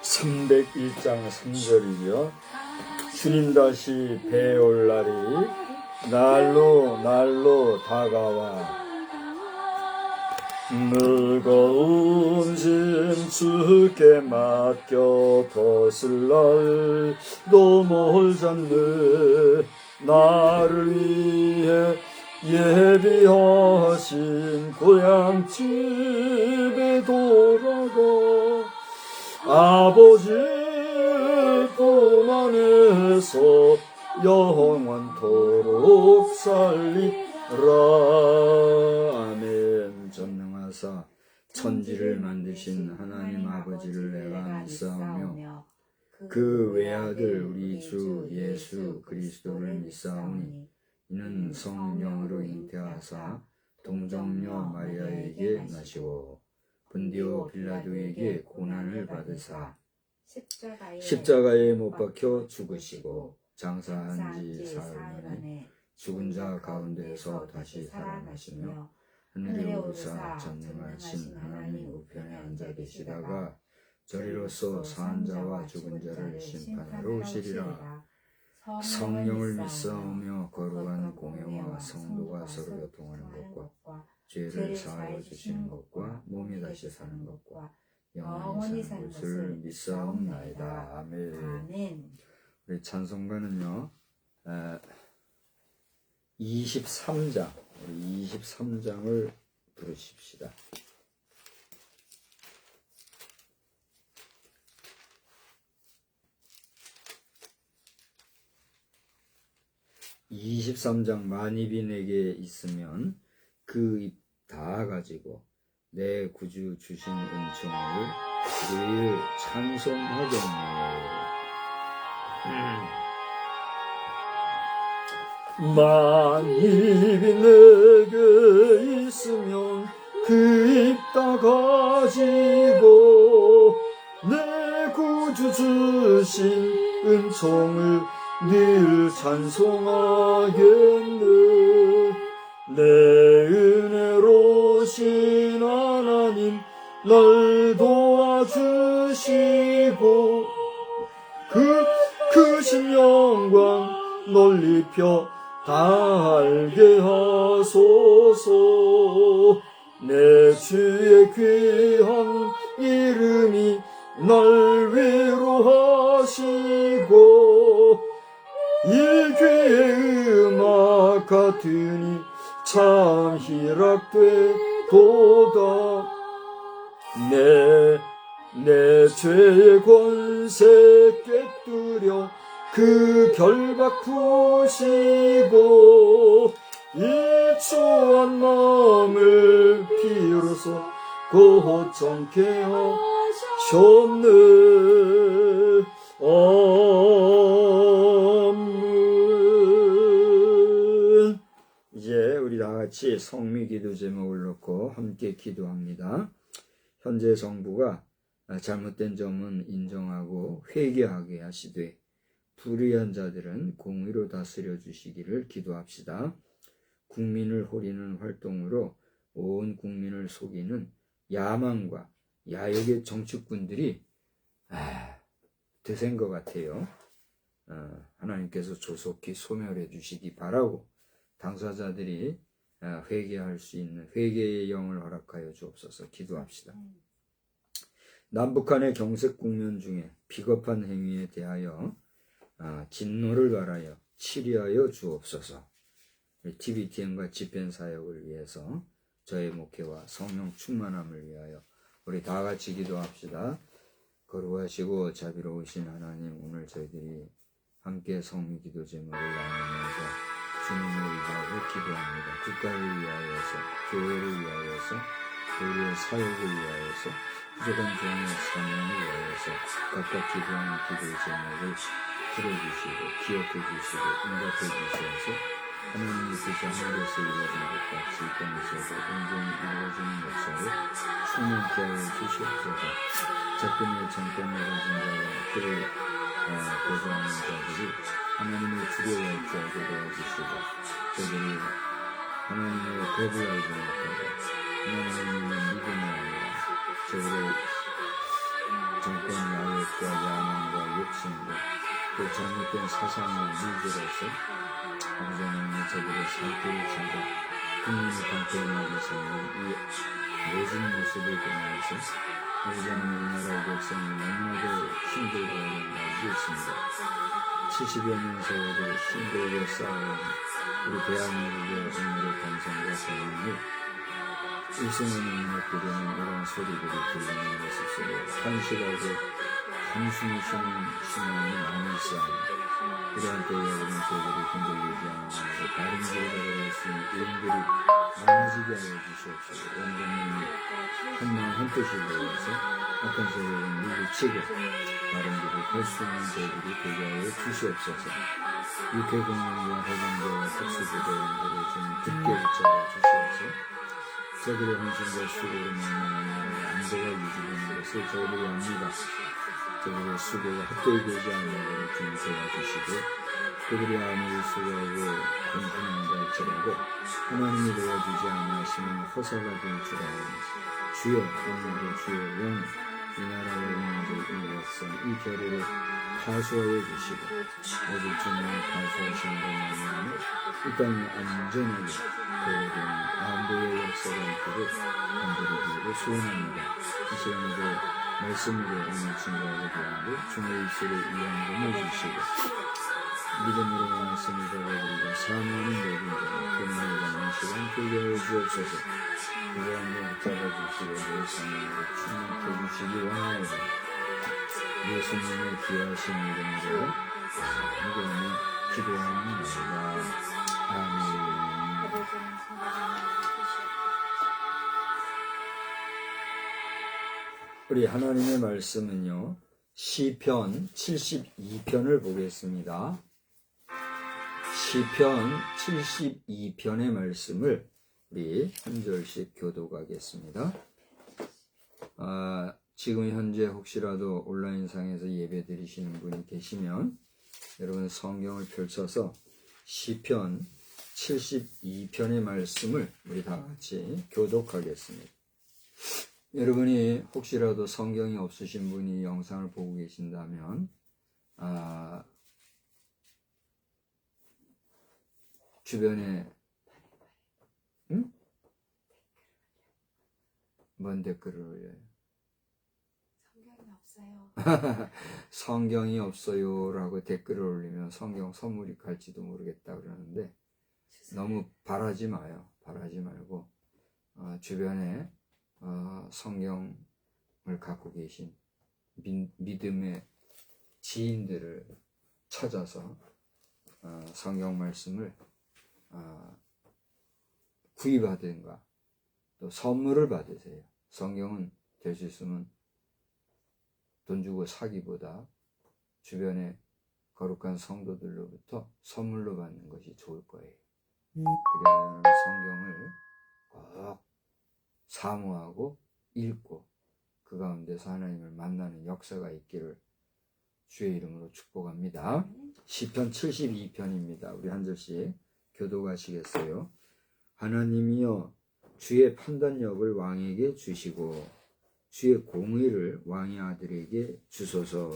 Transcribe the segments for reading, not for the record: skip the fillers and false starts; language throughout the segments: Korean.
301장 3절이죠. 주님 다시 배올 날이 날로 다가와 무거운 짐 주께 맡겨 벗을 날도 멀잖네. 나를 위해 예비하신 고향 집에 돌아가 아버지 품 안에서 영원토록 살리라. 아멘. 전능하사 천지를 만드신 하나님 아버지를 내가 믿사오며 그 외아들 우리 주 예수 그리스도를 믿사오니 이는 성령으로 잉태하사 동정녀 마리아에게 나시고 본디오 빌라도에게 고난을 받으사 십자가에 못 박혀 죽으시고 장사한 지 사흘 만에 죽은 자 가운데서 다시 살아나시며 하늘에 오르사 전능하신 하나님 우편에 앉아 계시다가 저리로서 사한 자와 죽은 자를 심판하러 오시리라. 성령을 믿사오며 거룩한 공회와 성도가 서로 교통하는 것과 죄를 사하여 주시는 것과 몸이 다시 사는 것과 영원히 사는 것을 믿사옵나이다. 아멘. 우리 찬송가는요 23장을 부르십시다. (23장) 만입이 내게 있으면 그 입 다 가지고 내 구주 주신 은총을 늘 찬송하겠네. 만입이 내게 있으면 그 입 다 가지고 내 구주 주신 은총을 늘 찬송하겠네. 내 은혜로우신 하나님 날 도와주시고 그 크신 영광 널리 펴 다 알게 하소서. 내 주의 귀한 이름이 날 위로하시고 이 귀의 음악 같으니 참 희락되도다. 내 죄의 권세 깨뜨려 그 결박 푸시고 이 추한 마음을 비로소 고청케 하셨네. 아멘. 이제 우리 다 같이 성미 기도 제목을 놓고 함께 기도합니다. 현재 정부가 잘못된 점은 인정하고 회개하게 하시되 불의한 자들은 공의로 다스려 주시기를 기도합시다. 국민을 호리는 활동으로 온 국민을 속이는 야망과 야욕의 정치꾼들이 드센 것 같아요. 하나님께서 조속히 소멸해 주시기 바라고 당사자들이 회개할 수 있는 회개의 영을 허락하여 주옵소서. 기도합시다. 남북한의 경색 국면 중에 비겁한 행위에 대하여 진노를 바라여 치리하여 주옵소서. TBTN과 집행 사역을 위해서 저의 목회와 성령 충만함을 위하여 우리 다 같이 기도합시다. 거룩하시고 자비로우신 하나님, 오늘 저희들이 함께 성미 기도 제목을 나누면서 주님을 의지하고 기도합니다. 국가를 위하여서, 교회를 위하여서, 우리의 사역을 위하여서, 부족한 종의 사명을 위하여서 각각 기도하는 기도의 제목을 들어주시고 기억해 주시고 응답해 주셔서 하나님의 뜻이 하늘에서 이루어진 것 같이 이 땅에서도 온전히 이루어지는 역사를 충만케 하여 주시옵소서. 적군의 정권을 가진 자와 그를 보좌하는 자들이 하나님을 두려워할 줄 알게 도와주시고 저들이 하나님을 거부하지 못하고 하나님을 믿음이 아니라 저들의 정권 야의 야망과 욕심과 또 잘못된 사상과 물질로서 아버지 하나님의 저들의 살길을 찾아 국민의 방패를 삼는 이 모든 모습을 보면서 아버지 하나님 우리나라 백성이 너무나도 힘들고 있는 알고 있습니다. 70여 년 세월을 힘들게 싸운 우리 대한민국의 오늘의 감성과 생명을 일생을 무너뜨리는 이런 소리들이 들리는 모습 속에 탄식하고 한숨이 쉬는 신앙이 많이 있어요. 이러한 때에 우리는 저들이 흔들리지 않으면서 다른 길을 걸어갈 수 있는 일들이 많아지게 하여 주시옵소서. 온전히 한마음 한뜻을 모여서 악한 세력을 물리치고 다른 길을 갈 수 있는 저들이 되게 하여 주시옵소서. 육해공무와 해병대와 특수부대원들을 좀 굳게 붙잡아 주시옵소서. 저들의 헌신과 수고로 말미암아 나라의 안보가 유지되는 것을 저들이 압니다. 저들의 수고가 헛되이 되지 않는 것을 주님 도와주시고 그들이 아무리 수고하고 공분한다 할지라도 하나님이 도와주지 않으시면 허사가 될 줄 알아요. 주여 오늘도 주여 영 이 나라와 영원의 이 역사 이 결의를 파수하여 주시고 오직 주님의 파수하신 것만 말미암아 이 땅이 안전하게 거룩한 안보의 역사가 있도록 간절히 빌고 소원합니다. 이 시간에도 말씀으로 오늘 증거하게 되는데 주의 입술을 위안감을 주시고 믿음으로 말씀을 받아들이고 사모하는 모든 자가 끝나게 가는 시간 되게 하여 주옵소서. 그거 한번 붙잡아주시고 내 생명으로 충만케 해주시기 원하오니 예수님의 귀하신 이름으로 기도하며 기도합니다. 아멘. 우리 하나님의 말씀은요, 시편 72편을 보겠습니다. 시편 72편의 말씀을 우리 한 절씩 교독하겠습니다. 지금 현재 혹시라도 온라인상에서 예배 드리시는 분이 계시면 여러분 성경을 펼쳐서 시편 72편의 말씀을 우리 다 같이 교독하겠습니다. 여러분이 혹시라도 성경이 없으신 분이 영상을 보고 계신다면 주변에 뭔 댓글을 올려요? 성경이 없어요. 성경이 없어요 라고 댓글을 올리면 성경 선물이 갈지도 모르겠다 그러는데 너무 바라지 마요. 바라지 말고 주변에 성경을 갖고 계신 믿음의 지인들을 찾아서 성경 말씀을 구입하든가 또 선물을 받으세요. 성경은 될 수 있으면 돈 주고 사기보다 주변에 거룩한 성도들로부터 선물로 받는 것이 좋을 거예요. 그래야 성경을 꼭 사모하고 읽고 그 가운데서 하나님을 만나는 역사가 있기를 주의 이름으로 축복합니다. 시편 72편입니다. 우리 한 절씩 교독하시겠어요? 하나님이여 주의 판단력을 왕에게 주시고 주의 공의를 왕의 아들에게 주소서.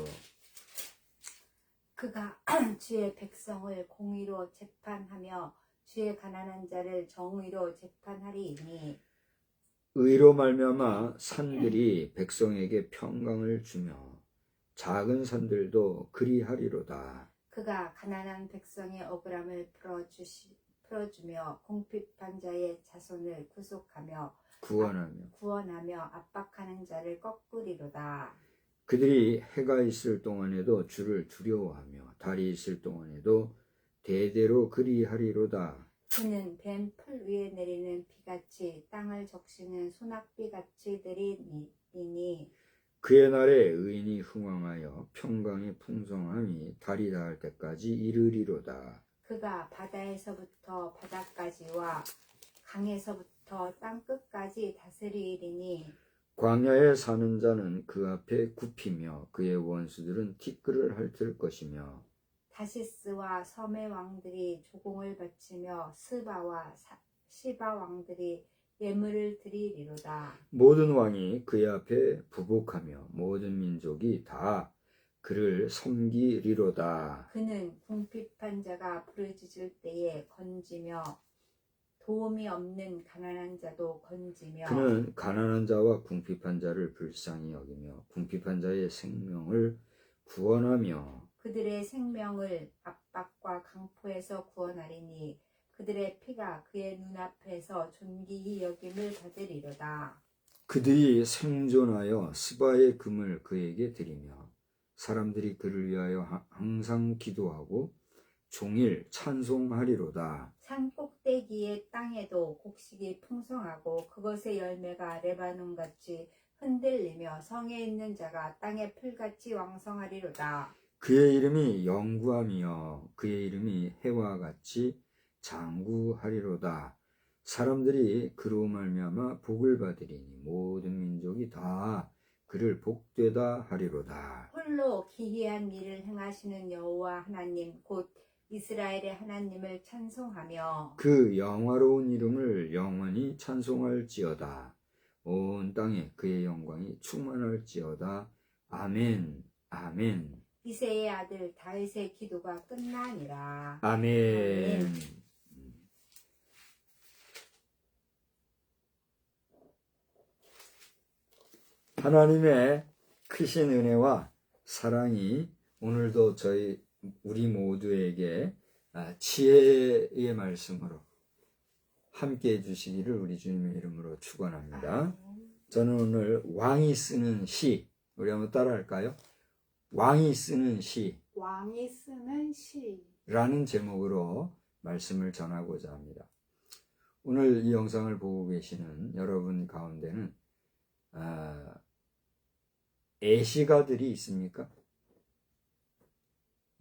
그가 주의 백성을 공의로 재판하며 주의 가난한 자를 정의로 재판하리이니 의로 말미암아 산들이 백성에게 평강을 주며 작은 산들도 그리하리로다. 그가 가난한 백성의 억울함을 풀어주며 궁핍한 자의 자손을 구원하며 압박하는 자를 꺾으리로다. 그들이 해가 있을 동안에도 주를 두려워하며 달이 있을 동안에도 대대로 그리하리로다. 그는 뱀 풀 위에 내리는 비같이 땅을 적시는 소낙비같이 내리니 그의 날에 의인이 흥왕하여 평강의 풍성함이 달이 닿을 때까지 이르리로다. 그가 바다에서부터 바다까지와 강에서부터 땅끝까지 다스리리니 광야에 사는 자는 그 앞에 굽히며 그의 원수들은 티끌을 핥을 것이며 다시스와 섬의 왕들이 조공을 바치며 스바와 시바 왕들이 예물을 드리리로다. 모든 왕이 그의 앞에 부복하며 모든 민족이 다 그를 섬기리로다. 그는 궁핍한 자가 부르짖을 때에 건지며 도움이 없는 가난한 자도 건지며 그는 가난한 자와 궁핍한 자를 불쌍히 여기며 궁핍한 자의 생명을 구원하며 그들의 생명을 압박과 강포에서 구원하리니 그들의 피가 그의 눈앞에서 존귀히 여김을 받으리로다. 그들이 생존하여 스바의 금을 그에게 드리며 사람들이 그를 위하여 항상 기도하고 종일 찬송하리로다. 산 꼭대기의 땅에도 곡식이 풍성하고 그것의 열매가 레바논같이 흔들리며 성에 있는 자가 땅의 풀같이 왕성하리로다. 그의 이름이 영구하며 그의 이름이 해와 같이 장구하리로다. 사람들이 그로 말미암아 복을 받으리니 모든 민족이 다 그를 복되다 하리로다. 홀로 기이한 일을 행하시는 여호와 하나님 곧 이스라엘의 하나님을 찬송하며 그 영화로운 이름을 영원히 찬송할지어다. 온 땅에 그의 영광이 충만할지어다. 아멘. 아멘. 이새의 아들 다윗의 기도가 끝나니라. 아멘. 아멘. 하나님의 크신 은혜와 사랑이 오늘도 우리 모두에게 지혜의 말씀으로 함께 해주시기를 우리 주님의 이름으로 축원합니다. 저는 오늘 왕이 쓰는 시, 우리 한번 따라할까요? 왕이 쓰는 시 왕이 쓰는 시 라는 제목으로 말씀을 전하고자 합니다. 오늘 이 영상을 보고 계시는 여러분 가운데는 애시가들이 있습니까?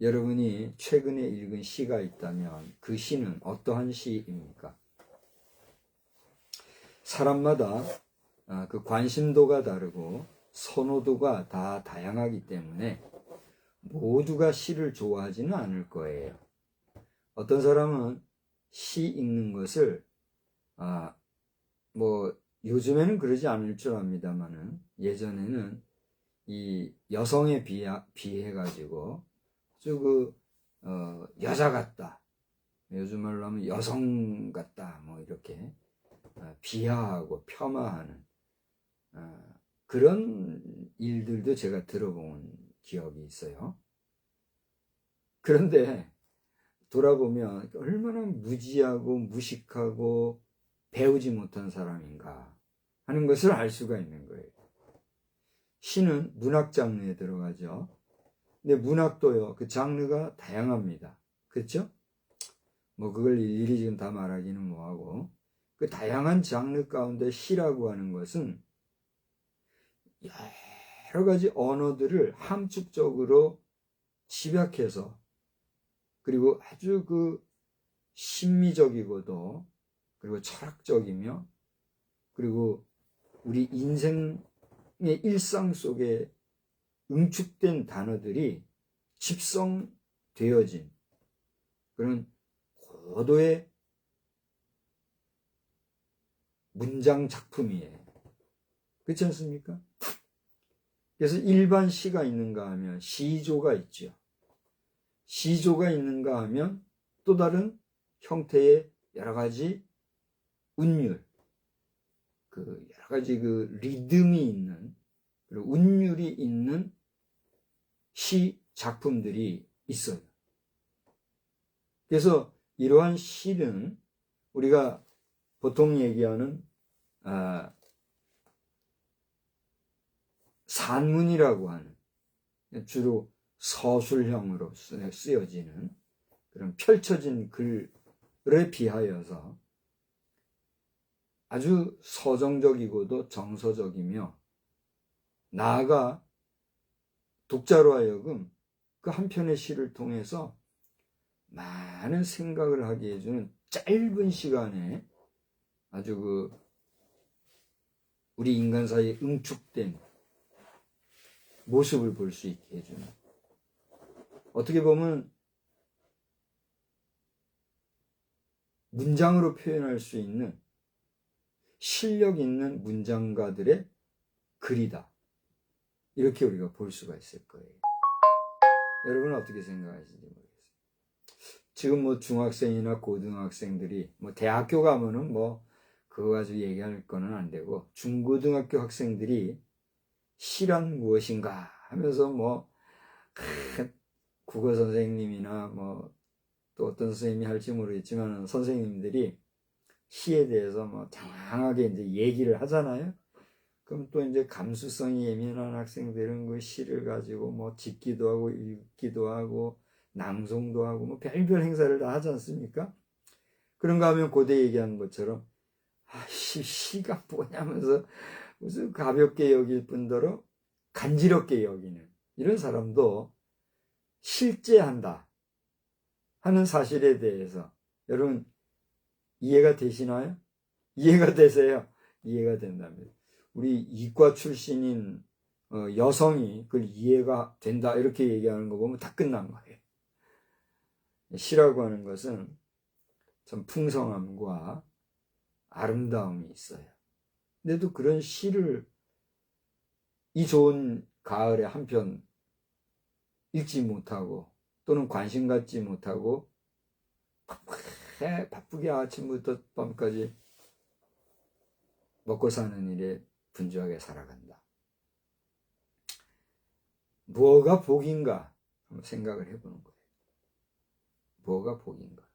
여러분이 최근에 읽은 시가 있다면 그 시는 어떠한 시입니까? 사람마다 그 관심도가 다르고 선호도가 다 다양하기 때문에 모두가 시를 좋아하지는 않을 거예요. 어떤 사람은 시 읽는 것을 요즘에는 그러지 않을 줄 압니다만은 예전에는 이 여성에 비해가지고 아주 여자 같다, 요즘 말로 하면 여성 같다, 이렇게 비하하고 폄하하는 그런 일들도 제가 들어본 기억이 있어요. 그런데 돌아보면 얼마나 무지하고 무식하고 배우지 못한 사람인가 하는 것을 알 수가 있는 거예요. 시는 문학 장르에 들어가죠. 근데 문학도요, 그 장르가 다양합니다. 그렇죠? 그걸 일일이 지금 다 말하기는 뭐하고, 그 다양한 장르 가운데 시라고 하는 것은 여러 가지 언어들을 함축적으로 집약해서, 그리고 아주 그 심미적이고도, 그리고 철학적이며, 그리고 우리 인생의 일상 속에 응축된 단어들이 집성되어진 그런 고도의 문장 작품이에요. 그렇지 않습니까? 그래서 일반 시가 있는가 하면 시조가 있죠. 시조가 있는가 하면 또 다른 형태의 여러 가지 운율, 여러 가지 리듬이 있는, 그리고 운율이 있는 시 작품들이 있어요. 그래서 이러한 시는 우리가 보통 얘기하는 산문이라고 하는, 주로 서술형으로 쓰여지는 그런 펼쳐진 글에 비하여서 아주 서정적이고도 정서적이며, 나아가 독자로 하여금 그 한 편의 시를 통해서 많은 생각을 하게 해주는 짧은 시간에 아주 우리 인간 사이에 응축된 모습을 볼 수 있게 해주는, 어떻게 보면 문장으로 표현할 수 있는 실력 있는 문장가들의 글이다, 이렇게 우리가 볼 수가 있을 거예요. 여러분은 어떻게 생각하시는지 모르겠어요. 지금 뭐 중학생이나 고등학생들이 뭐 대학교 가면은 뭐 그거 가지고 얘기할 거는 안 되고 중고등학교 학생들이 시란 무엇인가 하면서 뭐 국어 선생님이나 뭐 또 어떤 선생님이 할지 모르겠지만 선생님들이 시에 대해서 뭐 다양하게 이제 얘기를 하잖아요. 그럼 또 이제 감수성이 예민한 학생들은 그 시를 가지고 뭐 짓기도 하고 읽기도 하고 낭송도 하고 뭐 별별 행사를 다 하지 않습니까? 그런가 하면 고대 얘기한 것처럼 시가 뭐냐면서 무슨 가볍게 여길 뿐더러 간지럽게 여기는 이런 사람도 실제한다 하는 사실에 대해서 여러분 이해가 되시나요? 이해가 되세요? 이해가 된답니다. 우리 이과 출신인 여성이 그걸 이해가 된다 이렇게 얘기하는 거 보면 다 끝난 거예요. 시라고 하는 것은 참 풍성함과 아름다움이 있어요. 근데도 그런 시를 이 좋은 가을에 한 편 읽지 못하고 또는 관심 갖지 못하고 바쁘게 아침부터 밤까지 먹고 사는 일에 분주하게 살아간다. 뭐가 복인가 한번 생각을 해보는 거예요. 뭐가 복인가?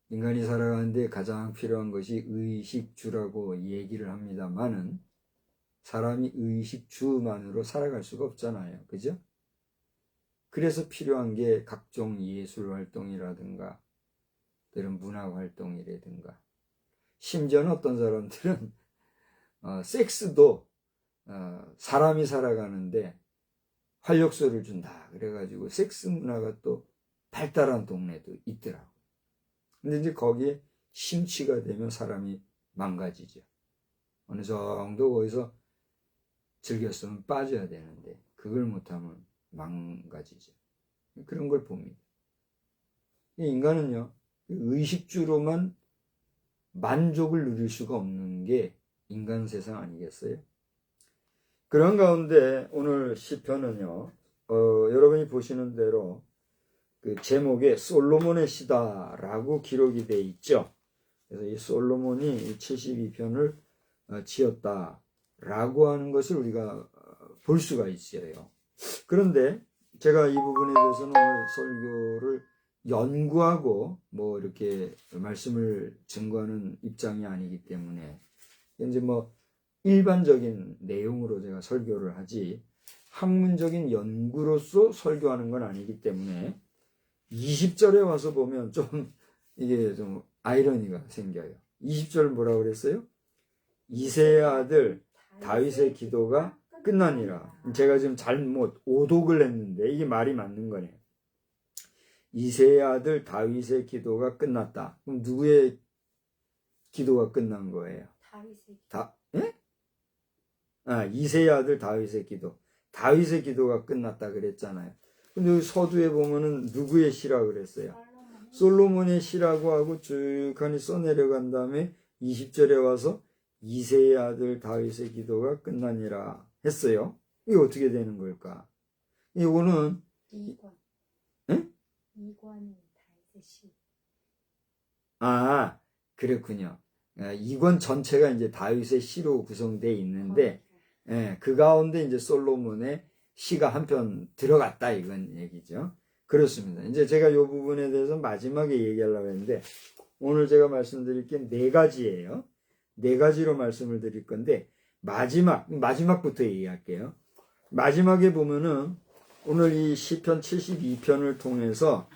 인간이 살아가는데 가장 필요한 것이 의식주라고 얘기를 합니다만은 사람이 의식주만으로 살아갈 수가 없잖아요. 그죠? 그래서 필요한 게 각종 예술 활동이라든가 이런 문화 활동이라든가 심지어는 어떤 사람들은 섹스도 사람이 살아가는데 활력소를 준다 그래가지고 섹스 문화가 또 발달한 동네도 있더라고. 근데 이제 거기에 심취가 되면 사람이 망가지죠. 어느 정도 거기서 즐겼으면 빠져야 되는데 그걸 못하면 망가지죠. 그런 걸 봅니다. 인간은요 의식주로만 만족을 누릴 수가 없는 게 인간 세상 아니겠어요? 그런 가운데 오늘 시편은요 여러분이 보시는 대로 그 제목에 솔로몬의 시다라고 기록이 되어 있죠. 그래서 이 솔로몬이 72편을 지었다라고 하는 것을 우리가 볼 수가 있어요. 그런데 제가 이 부분에 대해서는 오늘 설교를 연구하고 뭐 이렇게 말씀을 증거하는 입장이 아니기 때문에 이제 뭐 일반적인 내용으로 제가 설교를 하지 학문적인 연구로서 설교하는 건 아니기 때문에 20절에 와서 보면 좀 이게 좀 아이러니가 생겨요. 20절 뭐라고 그랬어요? 이새의 아들 다윗의 기도가 끝나니라. 제가 지금 잘못 오독을 했는데 이게 말이 맞는 거네요. 이새의 아들 다윗의 기도가 끝났다. 그럼 누구의 기도가 끝난 거예요? 다윗의 예? 이새의 아들 다윗의 기도. 다윗의 기도가 끝났다 그랬잖아요. 근데 서두에 보면은 누구의 시라 그랬어요? 솔로몬의 시라고 하고 쭉 하니 써내려간 다음에 20절에 와서 이새의 아들 다윗의 기도가 끝나니라 했어요. 이게 어떻게 되는 걸까? 이거는 이권. 응? 이권 다윗의 시. 그렇군요. 이권 전체가 이제 다윗의 시로 구성되어 있는데 그 가운데 이제 솔로몬의 시가 한 편 들어갔다 이건 얘기죠. 그렇습니다. 이제 제가 이 부분에 대해서 마지막에 얘기하려고 했는데 오늘 제가 말씀드릴 게 4가지예요. 4가지로 말씀을 드릴 건데 마지막부터 얘기할게요. 마지막에 보면은 오늘 이 시편 72편을 통해서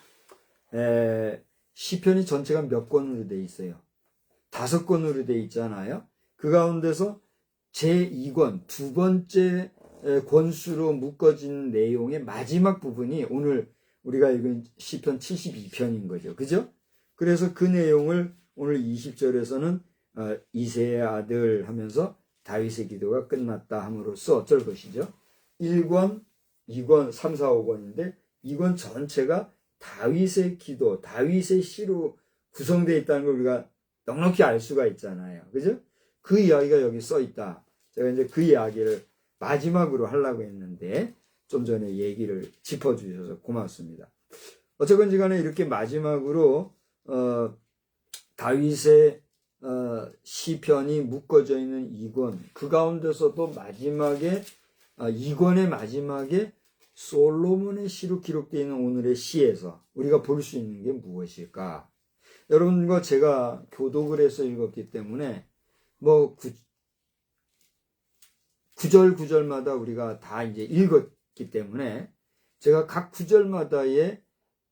시편이 전체가 몇 권으로 돼 있어요? 5권으로 돼 있잖아요. 그 가운데서 제2권 두 번째 권수로 묶어진 내용의 마지막 부분이 오늘 우리가 읽은 시편 72편인 거죠. 그죠? 그래서 그 내용을 오늘 20절에서는 이새의 아들 하면서 다윗의 기도가 끝났다 함으로써 어쩔 것이죠? 1권, 2권, 3, 4, 5권인데 2권 전체가 다윗의 기도, 다윗의 시로 구성되어 있다는 걸 우리가 넉넉히 알 수가 있잖아요. 그죠? 그 이야기가 여기 써 있다. 제가 이제 그 이야기를 마지막으로 하려고 했는데 좀 전에 얘기를 짚어주셔서 고맙습니다. 어쨌건지 간에 이렇게 마지막으로 다윗의 시편이 묶어져 있는 2권, 그 가운데서도 마지막에 2권의 마지막에 솔로몬의 시로 기록되어 있는 오늘의 시에서 우리가 볼 수 있는 게 무엇일까? 여러분과 제가 교독을 해서 읽었기 때문에 뭐 구절마다 우리가 다 이제 읽었기 때문에 제가 각 구절마다의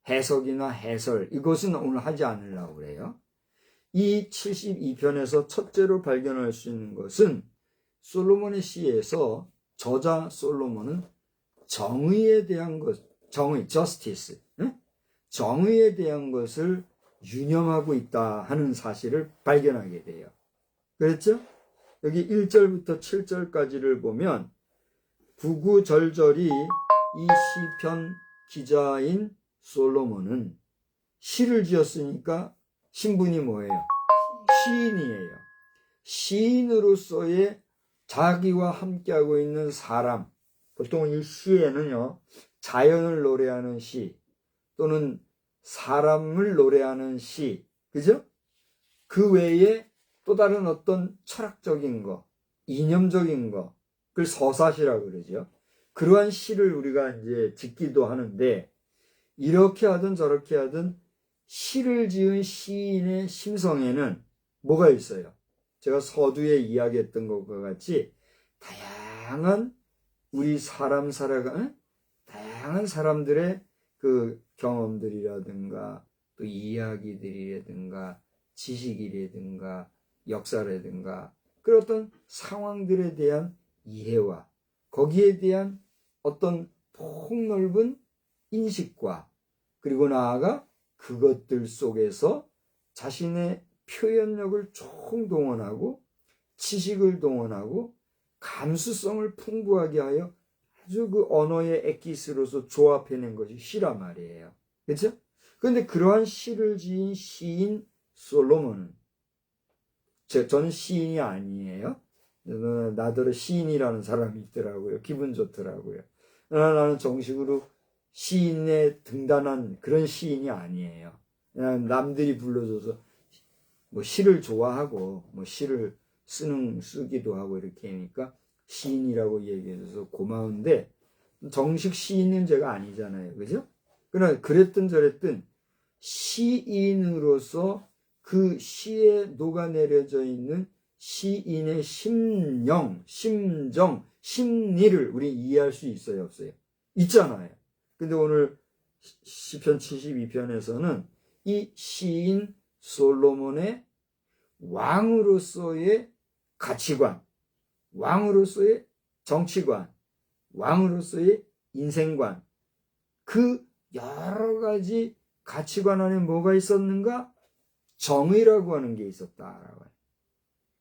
해석이나 해설, 이것은 오늘 하지 않으려고 그래요. 이 72편에서 첫째로 발견할 수 있는 것은 솔로몬의 시에서 저자 솔로몬은 정의에 대한 것, 정의, justice, 정의에 대한 것을 유념하고 있다 하는 사실을 발견하게 돼요. 그렇죠? 여기 1절부터 7절까지를 보면 구구절절이 이 시편 기자인 솔로몬은 시를 지었으니까 신분이 뭐예요? 시인이에요. 시인으로서의 자기와 함께하고 있는 사람, 보통 이 시에는요, 자연을 노래하는 시 또는 사람을 노래하는 시, 그죠? 그 외에 또 다른 어떤 철학적인 거, 이념적인 거, 그걸 서사시라고 그러죠. 그러한 시를 우리가 이제 짓기도 하는데, 이렇게 하든 저렇게 하든 시를 지은 시인의 심성에는 뭐가 있어요? 제가 서두에 이야기했던 것과 같이 다양한 우리 사람 살아가는 다양한 사람들의 그 경험들이라든가 또 이야기들이라든가 지식이라든가 역사라든가 그런 어떤 상황들에 대한 이해와 거기에 대한 어떤 폭넓은 인식과 그리고 나아가 그것들 속에서 자신의 표현력을 총동원하고 지식을 동원하고 감수성을 풍부하게 하여 아주 그 언어의 엑기스로서 조합해낸 것이 시란 말이에요. 그렇죠? 그런데 그러한 시를 지은 시인 솔로몬은, 저는 시인이 아니에요. 나더러 시인이라는 사람이 있더라고요. 기분 좋더라고요. 나는 정식으로 시인에 등단한 그런 시인이 아니에요. 그냥 남들이 불러줘서 뭐 시를 좋아하고 뭐 시를 쓰기도 하고 이렇게 하니까 시인이라고 얘기해줘서 고마운데 정식 시인은 제가 아니잖아요. 그죠? 그러나 그랬든 저랬든 시인으로서 그 시에 녹아내려져 있는 시인의 심령, 심정, 심리를 우리 이해할 수 있어요, 없어요? 있잖아요. 근데 오늘 시편 72편에서는 이 시인 솔로몬의 왕으로서의 가치관, 왕으로서의 정치관, 왕으로서의 인생관, 그 여러 가지 가치관 안에 뭐가 있었는가? 정의라고 하는 게 있었다라고 해요.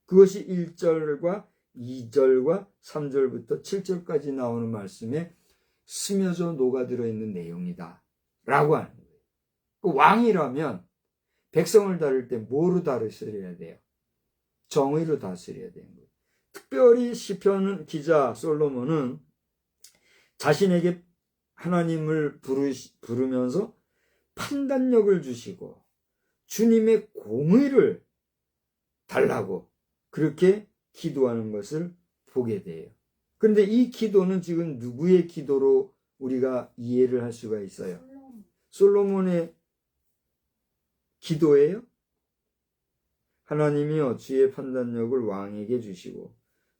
그것이 1절과 2절과 3절부터 7절까지 나오는 말씀에 스며져 녹아들어 있는 내용이다 라고 하는 거예요. 그 왕이라면 백성을 다룰 때 뭐로 다스려야 돼요? 정의로 다스려야 되는 거예요. 특별히 시편 기자 솔로몬은 자신에게 하나님을 부르면서 판단력을 주시고 주님의 공의를 달라고 그렇게 기도하는 것을 보게 돼요. 그런데 이 기도는 지금 누구의 기도로 우리가 이해를 할 수가 있어요? 솔로몬의 기도예요? 하나님이여 주의 판단력을 왕에게 주시고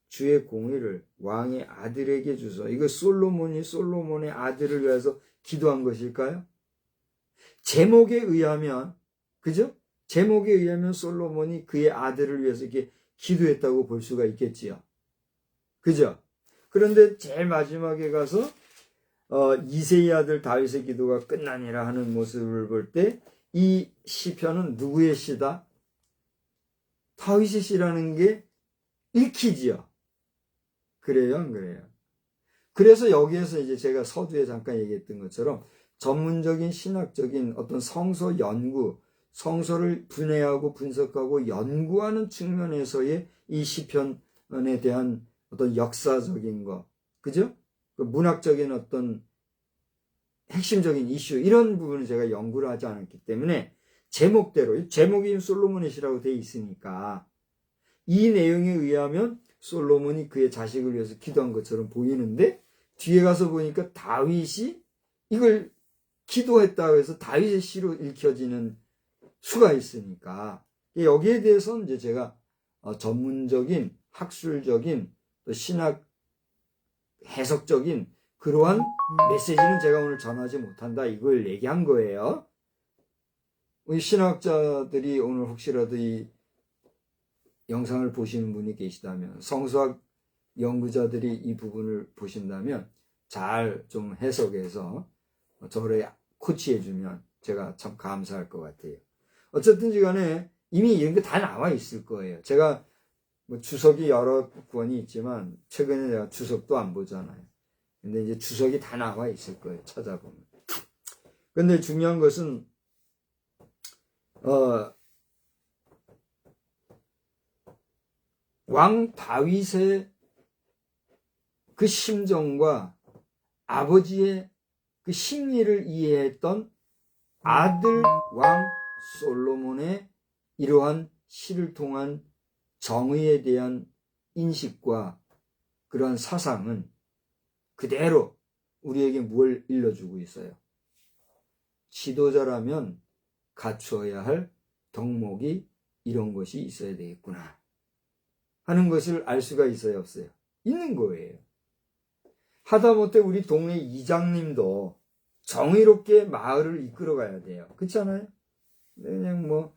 주의 공의를 왕의 아들에게 주소. 이거 솔로몬이 솔로몬의 아들을 위해서 기도한 것일까요? 제목에 의하면, 그죠? 제목에 의하면 솔로몬이 그의 아들을 위해서 이렇게 기도했다고 볼 수가 있겠지요. 그죠? 그런데 제일 마지막에 가서 이새의 아들 다윗의 기도가 끝나니라 하는 모습을 볼 때 이 시편은 누구의 시다? 다윗의 시라는 게 읽히지요. 그래요, 안 그래요? 그래서 여기에서 이제 제가 서두에 잠깐 얘기했던 것처럼 전문적인 신학적인 어떤 성서 연구, 성서를 분해하고 분석하고 연구하는 측면에서의 이 시편에 대한 어떤 역사적인 거, 그죠? 그 문학적인 어떤 핵심적인 이슈 이런 부분을 제가 연구를 하지 않았기 때문에 제목대로 제목이 솔로몬의 시라고 되어 있으니까 이 내용에 의하면 솔로몬이 그의 자식을 위해서 기도한 것처럼 보이는데 뒤에 가서 보니까 다윗이 이걸 기도했다고 해서 다윗의 시로 읽혀지는 수가 있으니까 여기에 대해서는 이제 제가 전문적인 학술적인 또 신학 해석적인 그러한 메시지는 제가 오늘 전하지 못한다 이걸 얘기한 거예요. 우리 신학자들이 오늘 혹시라도 이 영상을 보시는 분이 계시다면 성서학 연구자들이 이 부분을 보신다면 잘 좀 해석해서 저를 코치해주면 제가 참 감사할 것 같아요. 어쨌든지 간에 이미 이런 게 다 나와 있을 거예요. 제가 뭐 주석이 여러 권이 있지만 최근에 제가 주석도 안 보잖아요. 근데 이제 주석이 다 나와 있을 거예요. 찾아보면. 근데 중요한 것은 왕 다윗의 그 심정과 아버지의 그 심리를 이해했던 아들 왕 솔로몬의 이러한 시를 통한 정의에 대한 인식과 그러한 사상은 그대로 우리에게 뭘 일러주고 있어요? 지도자라면 갖추어야 할 덕목이 이런 것이 있어야 되겠구나 하는 것을 알 수가 있어요, 없어요? 있는 거예요. 하다못해 우리 동네 이장님도 정의롭게 마을을 이끌어 가야 돼요. 그렇지 않아요? 그냥 뭐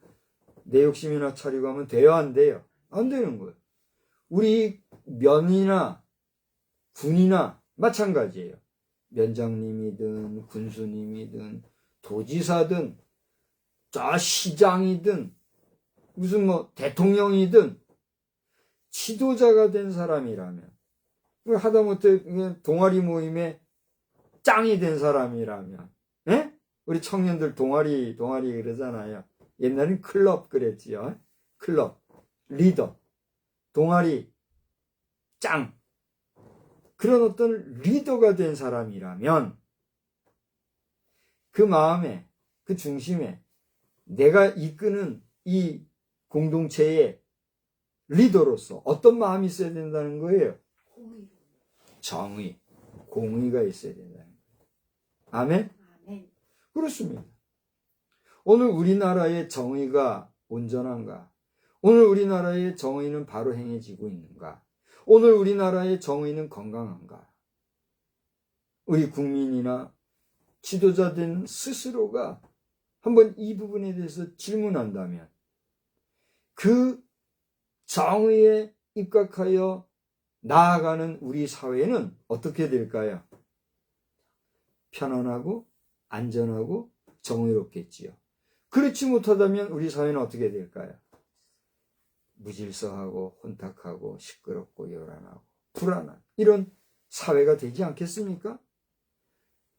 내 욕심이나 차리고 하면 돼요, 안 돼요? 안 되는 거예요. 우리 면이나 군이나 마찬가지예요. 면장님이든 군수님이든 도지사든 저 시장이든 무슨 뭐 대통령이든 지도자가 된 사람이라면 하다못해 동아리 모임에 짱이 된 사람이라면 우리 청년들 동아리 그러잖아요. 옛날엔 클럽 그랬지요. 클럽 리더 동아리 짱 그런 어떤 리더가 된 사람이라면 그 마음에 그 중심에 내가 이끄는 이 공동체의 리더로서 어떤 마음이 있어야 된다는 거예요? 정의, 공의가 있어야 된다는 거예요. 아멘? 아멘. 그렇습니다. 오늘 우리나라의 정의가 온전한가? 오늘 우리나라의 정의는 바로 행해지고 있는가? 오늘 우리나라의 정의는 건강한가? 우리 국민이나 지도자된 스스로가 한번 이 부분에 대해서 질문한다면 그 정의에 입각하여 나아가는 우리 사회는 어떻게 될까요? 편안하고 안전하고 정의롭겠지요. 그렇지 못하다면 우리 사회는 어떻게 될까요? 무질서하고 혼탁하고 시끄럽고 요란하고 불안한 이런 사회가 되지 않겠습니까?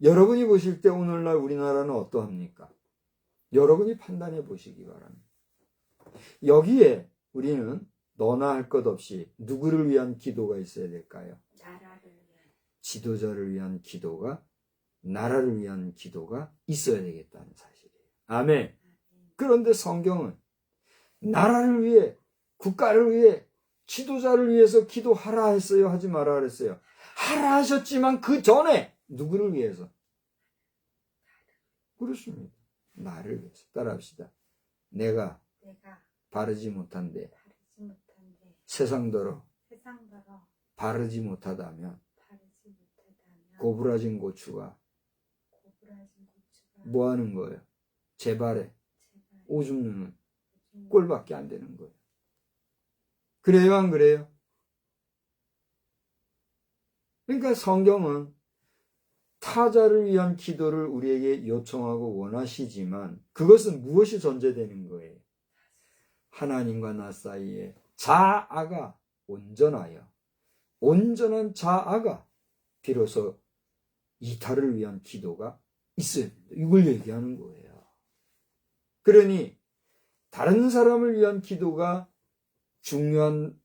여러분이 보실 때 오늘날 우리나라는 어떠합니까? 여러분이 판단해 보시기 바랍니다. 여기에 우리는 너나 할 것 없이 누구를 위한 기도가 있어야 될까요? 나라를 위한. 지도자를 위한 기도가 나라를 위한 기도가 있어야 되겠다는 사실이에요. 아멘. 그런데 성경은 나라를 위해 국가를 위해 지도자를 위해서 기도하라 했어요? 하지 마라 그랬어요? 하라 하셨지만 그 전에 누구를 위해서? 그렇습니다. 나를 위해서. 따라합시다. 내가 바르지 못한데 세상더러 바르지 못하다면 고부라진 고추가 뭐 하는 거예요? 제발에 오줌 누는 꼴밖에 안 되는 거예요. 그래요, 안 그래요? 그러니까 성경은 타자를 위한 기도를 우리에게 요청하고 원하시지만 그것은 무엇이 전제되는 거예요? 하나님과 나 사이에 자아가 온전하여 온전한 자아가 비로소 이타를 위한 기도가 있어야 된다. 이걸 얘기하는 거예요. 그러니 다른 사람을 위한 기도가 중요한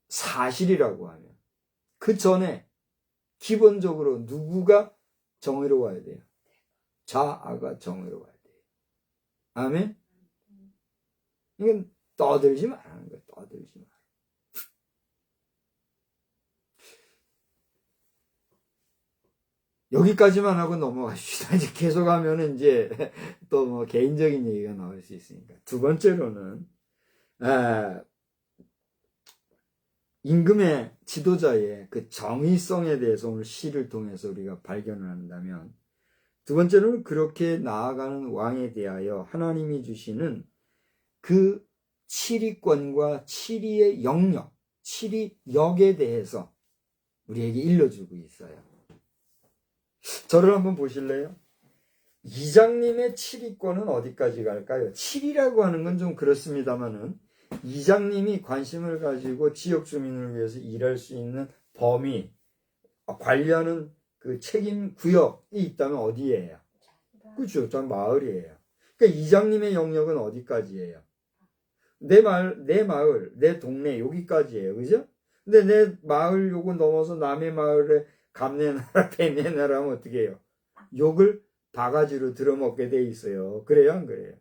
사실이라고 하면 그 전에 기본적으로 누구가 정의로워야 돼요? 자아가 정의로워야 돼요. 아멘? 이건 떠들지 말라는 거예요. 떠들지 마. 여기까지만 하고 넘어가십시다. 이제 계속 하면은 이제 또 뭐 개인적인 얘기가 나올 수 있으니까. 두 번째로는, 임금의 지도자의 그 정의성에 대해서 오늘 시를 통해서 우리가 발견을 한다면, 두 번째로는 그렇게 나아가는 왕에 대하여 하나님이 주시는 그 치리권과 치리의 영역, 치리역에 대해서 우리에게 일러주고 있어요. 저를 한번 보실래요? 이장님의 치리권은 어디까지 갈까요? 치리라고 하는 건 좀 그렇습니다만은 이장님이 관심을 가지고 지역 주민을 위해서 일할 수 있는 범위, 관리하는 그 책임 구역이 있다면 어디예요? 그렇죠. 전 마을이에요. 그러니까 이장님의 영역은 어디까지예요? 내 마을, 내 동네 여기까지예요. 그죠? 근데 내 마을 요거 넘어서 남의 마을에 감내나라, 배내나라 하면 어떻게 해요? 욕을 바가지로 들어먹게 돼 있어요. 그래요, 안 그래요?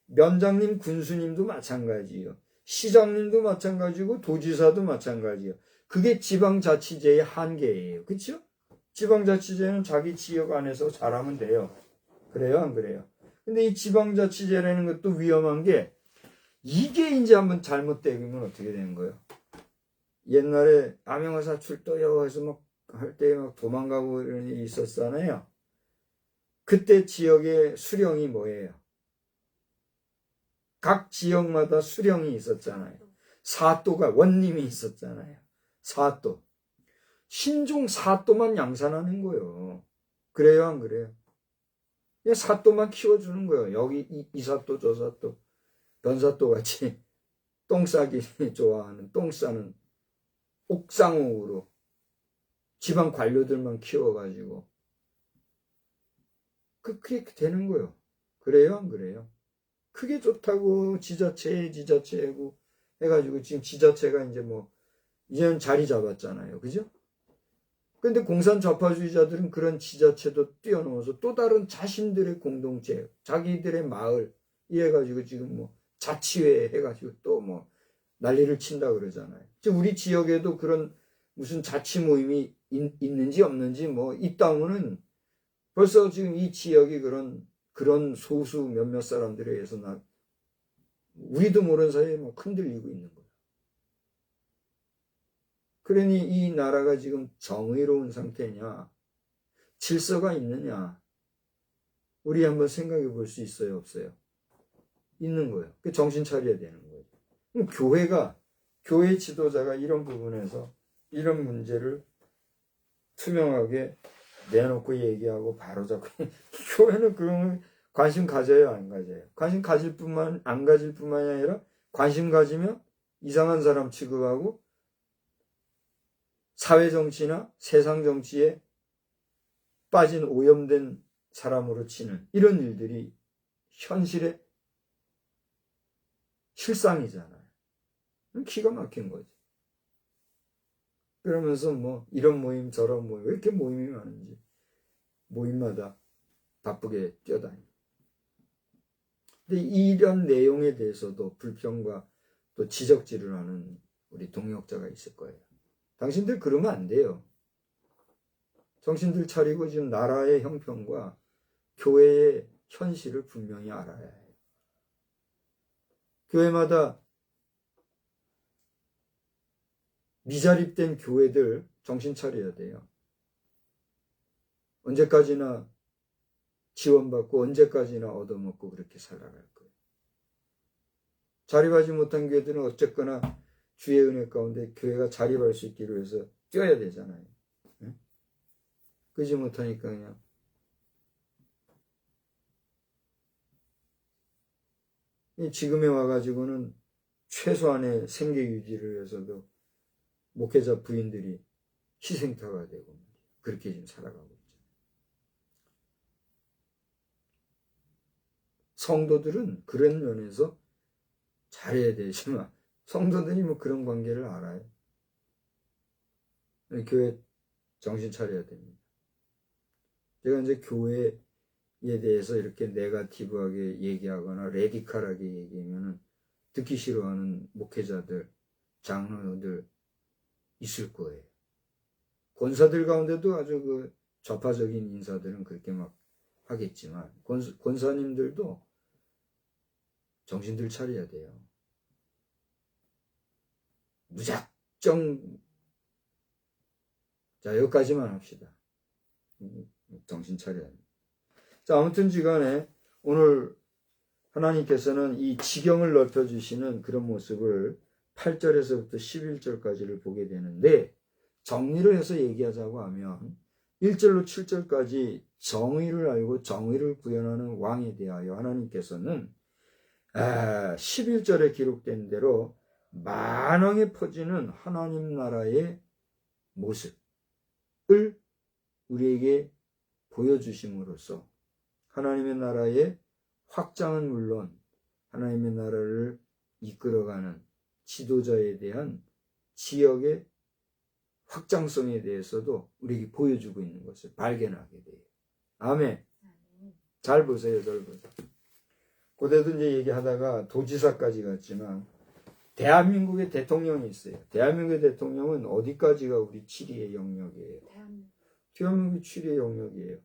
면장님, 군수님도 마찬가지요. 시장님도 마찬가지고 도지사도 마찬가지요. 그게 지방자치제의 한계예요. 그렇죠? 지방자치제는 자기 지역 안에서 잘하면 돼요. 그래요, 안 그래요? 근데 이 지방자치제라는 것도 위험한 게 이게 이제 한번 잘못되면 어떻게 되는 거예요? 옛날에 암행어사 출도요 해서 막 할 때 막 도망가고 이런 일이 있었잖아요. 그때 지역의 수령이 뭐예요? 각 지역마다 수령이 있었잖아요. 사또가 원님이 있었잖아요. 사또. 신종 사또만 양산하는 거예요. 그래요, 안 그래요? 그냥 사또만 키워주는 거예요. 여기 이 사또, 저 사또, 변사또 같이 똥 싸기 좋아하는, 똥 싸는 옥상옥으로 지방 관료들만 키워가지고 그게 되는 거예요. 그래요, 안 그래요? 그게 좋다고 지자체고 해가지고 지금 지자체가 이제 뭐 이제는 자리 잡았잖아요. 그죠? 근데 공산 좌파주의자들은 그런 지자체도 뛰어넘어서 또 다른 자신들의 공동체, 자기들의 마을 이해가지고 지금 뭐 자치회 해가지고 또 뭐 난리를 친다 그러잖아요. 지금 우리 지역에도 그런 무슨 자치 모임이 있는지 없는지 뭐 있다면은 벌써 지금 이 지역이 그런 소수 몇몇 사람들에 의해서 우리도 모르는 사이에 막 흔들리고 있는 거예요. 그러니 이 나라가 지금 정의로운 상태냐, 질서가 있느냐, 우리 한번 생각해 볼 수 있어요, 없어요? 있는 거예요. 정신 차려야 되는 거예요. 그럼 교회 지도자가 이런 부분에서 이런 문제를 투명하게 내놓고 얘기하고 바로잡고 교회는 그런 관심 가져요, 안 가져요? 관심 안 가질 뿐만이 아니라 관심 가지면 이상한 사람 취급하고 사회 정치나 세상 정치에 빠진 오염된 사람으로 치는 이런 일들이 현실의 실상이잖아요. 기가 막힌 거죠. 그러면서 뭐 이런 모임 저런 모임 왜 이렇게 모임이 많은지 모임마다 바쁘게 뛰어다니고. 근데 이런 내용에 대해서도 불평과 또 지적질을 하는 우리 동역자가 있을 거예요. 당신들 그러면 안 돼요. 정신들 차리고 지금 나라의 형편과 교회의 현실을 분명히 알아야 해요. 교회마다 미자립된 교회들 정신 차려야 돼요. 언제까지나 지원받고 언제까지나 얻어먹고 그렇게 살아갈 거예요. 자립하지 못한 교회들은 어쨌거나 주의 은혜 가운데 교회가 자립할 수 있기를 위해서 뛰어야 되잖아요. 네? 그러지 못하니까 그냥 지금에 와가지고는 최소한의 생계 유지를 위해서도 목회자 부인들이 희생타가 되고 그렇게 지금 살아가고 있죠. 성도들은 그런 면에서 잘해야 되지만 성도들이 뭐 그런 관계를 알아요. 교회 정신 차려야 됩니다. 제가 이제 교회에 대해서 이렇게 네거티브하게 얘기하거나 레디컬하게 얘기하면은 듣기 싫어하는 목회자들, 장로들 있을 거예요. 권사들 가운데도 아주 그 좌파적인 인사들은 그렇게 막 하겠지만 권사님들도 정신들 차려야 돼요. 무작정 자 여기까지만 합시다. 정신 차려야 합니다. 자 아무튼 지간에 오늘 하나님께서는 이 지경을 넓혀주시는 그런 모습을 8절에서부터 11절까지를 보게 되는데 정리를 해서 얘기하자고 하면 1절로 7절까지 정의를 알고 정의를 구현하는 왕에 대하여 하나님께서는 11절에 기록된 대로 만왕에 퍼지는 하나님 나라의 모습을 우리에게 보여주심으로써 하나님의 나라의 확장은 물론 하나님의 나라를 이끌어가는 지도자에 대한 지역의 확장성에 대해서도 우리에게 보여주고 있는 것을 발견하게 돼요. 아멘. 잘 보세요. 잘 보세요. 고대도 이제 얘기하다가 도지사까지 갔지만 대한민국의 대통령이 있어요. 대한민국의 대통령은 어디까지가 우리 치리의 영역이에요? 대한민국이 치리의 영역이에요.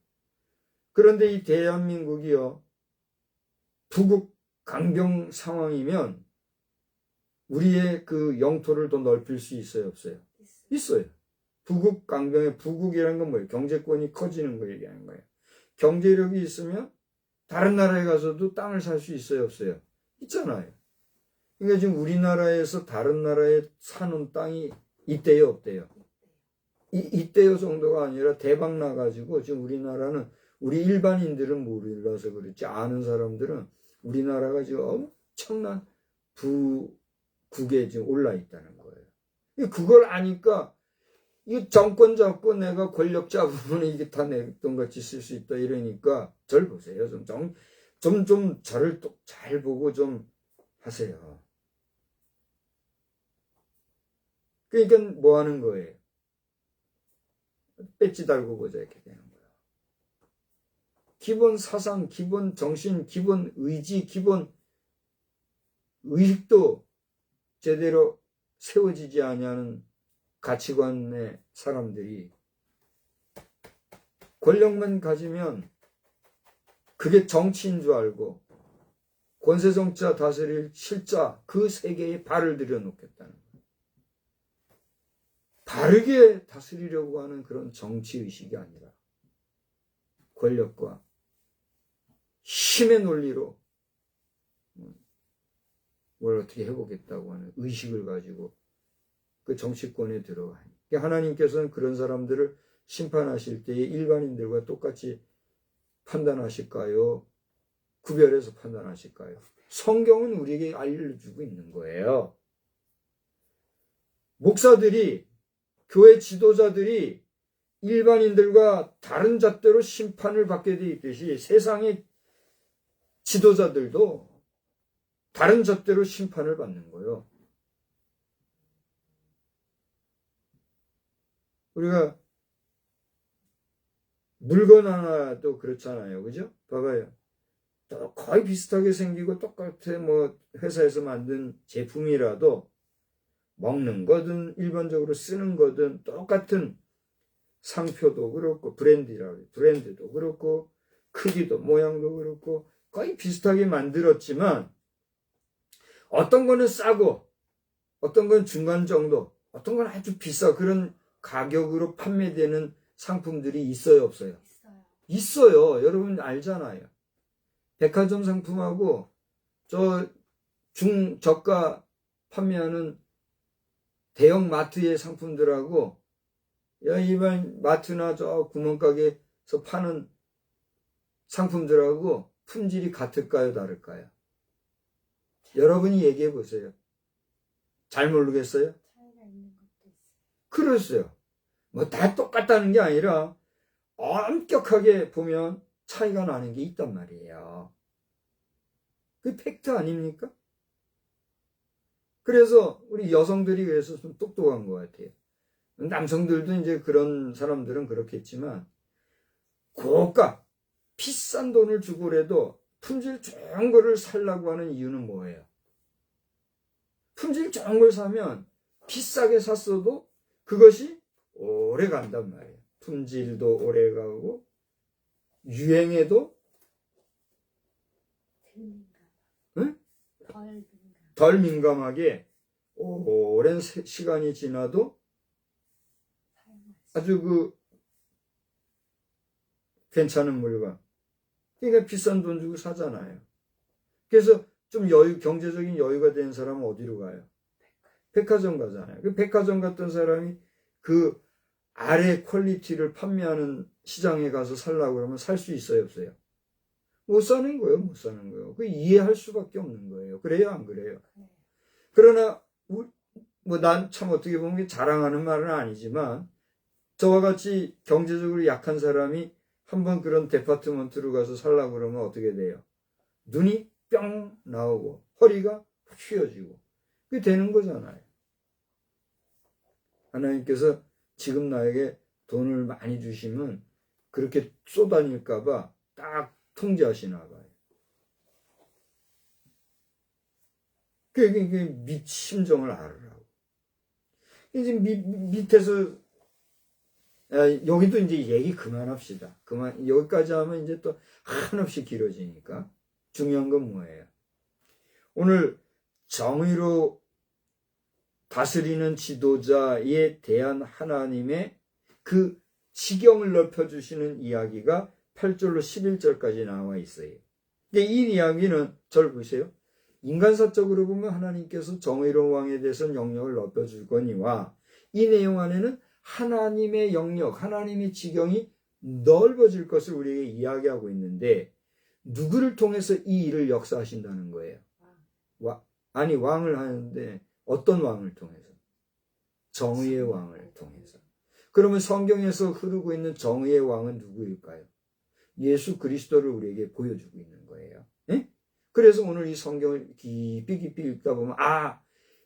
그런데 이 대한민국이요. 부국 강병 상황이면 우리의 그 영토를 더 넓힐 수 있어요? 없어요? 있어요. 부국 강병의 부국이라는 건 뭐예요? 경제권이 커지는 거 얘기하는 거예요. 경제력이 있으면 다른 나라에 가서도 땅을 살 수 있어요? 없어요? 있잖아요. 그러니까 지금 우리나라에서 다른 나라에 사는 땅이 있대요? 없대요? 있대요 정도가 아니라 대박 나가지고 지금 우리나라는 우리 일반인들은 몰라서 그렇지 아는 사람들은 우리나라가 지금 엄청난 부국에 지금 올라 있다는 거예요. 그걸 아니까 이 정권 잡고 내가 권력 잡으면 이게 다 내 돈 같이 쓸 수 있다 이러니까 절 보세요. 좀 저를 또 잘 보고 좀 하세요. 그러니까 뭐 하는 거예요? 배지 달고 보자 이렇게 되는 거예요. 기본 사상, 기본 정신, 기본 의지, 기본 의식도 제대로 세워지지 아니하는 가치관의 사람들이 권력만 가지면 그게 정치인 줄 알고 권세정자 다스릴 실자 그 세계에 발을 들여놓겠다는 거예요. 바르게 다스리려고 하는 그런 정치의식이 아니라 권력과 힘의 논리로 뭘 어떻게 해보겠다고 하는 의식을 가지고 그 정치권에 들어가니 하나님께서는 그런 사람들을 심판하실 때에 일반인들과 똑같이 판단하실까요? 구별해서 판단하실까요? 성경은 우리에게 알려주고 있는 거예요. 목사들이 교회 지도자들이 일반인들과 다른 잣대로 심판을 받게 돼 있듯이 세상의 지도자들도 다른 잣대로 심판을 받는 거예요. 우리가 물건 하나도 그렇잖아요. 그죠? 봐봐요. 거의 비슷하게 생기고 똑같아 뭐 회사에서 만든 제품이라도 먹는 거든 일반적으로 쓰는 거든 똑같은 상표도 그렇고 브랜드도 그렇고 크기도 모양도 그렇고 거의 비슷하게 만들었지만 어떤 거는 싸고 어떤 건 중간 정도 어떤 건 아주 비싸 그런 가격으로 판매되는 상품들이 있어요 없어요? 있어요. 여러분 알잖아요. 백화점 상품하고 저 중저가 판매하는 대형 마트의 상품들하고 일반 마트나 저 구멍가게에서 파는 상품들하고 품질이 같을까요? 다를까요? 여러분이 얘기해 보세요. 잘 모르겠어요? 차이가 있는 것도 있어요. 그랬어요. 뭐 다 똑같다는 게 아니라 엄격하게 보면 차이가 나는 게 있단 말이에요. 그게 팩트 아닙니까? 그래서 우리 여성들이 그래서 좀 똑똑한 것 같아요. 남성들도 이제 그런 사람들은 그렇겠지만, 고가, 비싼 돈을 주고라도 품질 좋은 거를 살라고 하는 이유는 뭐예요? 품질 좋은 걸 사면 비싸게 샀어도 그것이 오래 간단 말이에요. 품질도 오래 가고, 유행에도 응? 덜 민감하게 오랜 시간이 지나도 아주 괜찮은 물건. 그러니까 비싼 돈 주고 사잖아요. 그래서 좀 경제적인 여유가 된 사람은 어디로 가요? 백화점 가잖아요. 그 백화점 갔던 사람이 그 아래 퀄리티를 판매하는 시장에 가서 살라고 그러면 살 수 있어요, 없어요? 못 사는 거예요, 못 사는 거예요. 그 이해할 수밖에 없는 거예요. 그래요, 안 그래요? 그러나 난 참 어떻게 보면 자랑하는 말은 아니지만, 저와 같이 경제적으로 약한 사람이 한번 그런 데파트먼트로 가서 살라고 그러면 어떻게 돼요? 눈이 뿅 나오고 허리가 휘어지고 그게 되는 거잖아요. 하나님께서 지금 나에게 돈을 많이 주시면 그렇게 쏘다닐까 봐 딱 통제하시나 봐요. 그게 심정을 알으라고. 이제 밑에서 여기도 이제 얘기 그만합시다. 여기까지 하면 이제 또 한없이 길어지니까. 중요한 건 뭐예요? 오늘 정의로 다스리는 지도자에 대한 하나님의 그 지경을 넓혀주시는 이야기가 8절로 11절까지 나와 있어요. 이 이야기는 절 보세요. 인간사적으로 보면 하나님께서 정의로운 왕에 대해서는 영역을 넓혀줄 거니와 이 내용 안에는 하나님의 영역, 하나님의 지경이 넓어질 것을 우리에게 이야기하고 있는데 누구를 통해서 이 일을 역사하신다는 거예요? 왕을 하는데 어떤 왕을 통해서? 정의의 왕을 통해서. 그러면 성경에서 흐르고 있는 정의의 왕은 누구일까요? 예수 그리스도를 우리에게 보여주고 있는 거예요. 예? 그래서 오늘 이 성경을 깊이 읽다 보면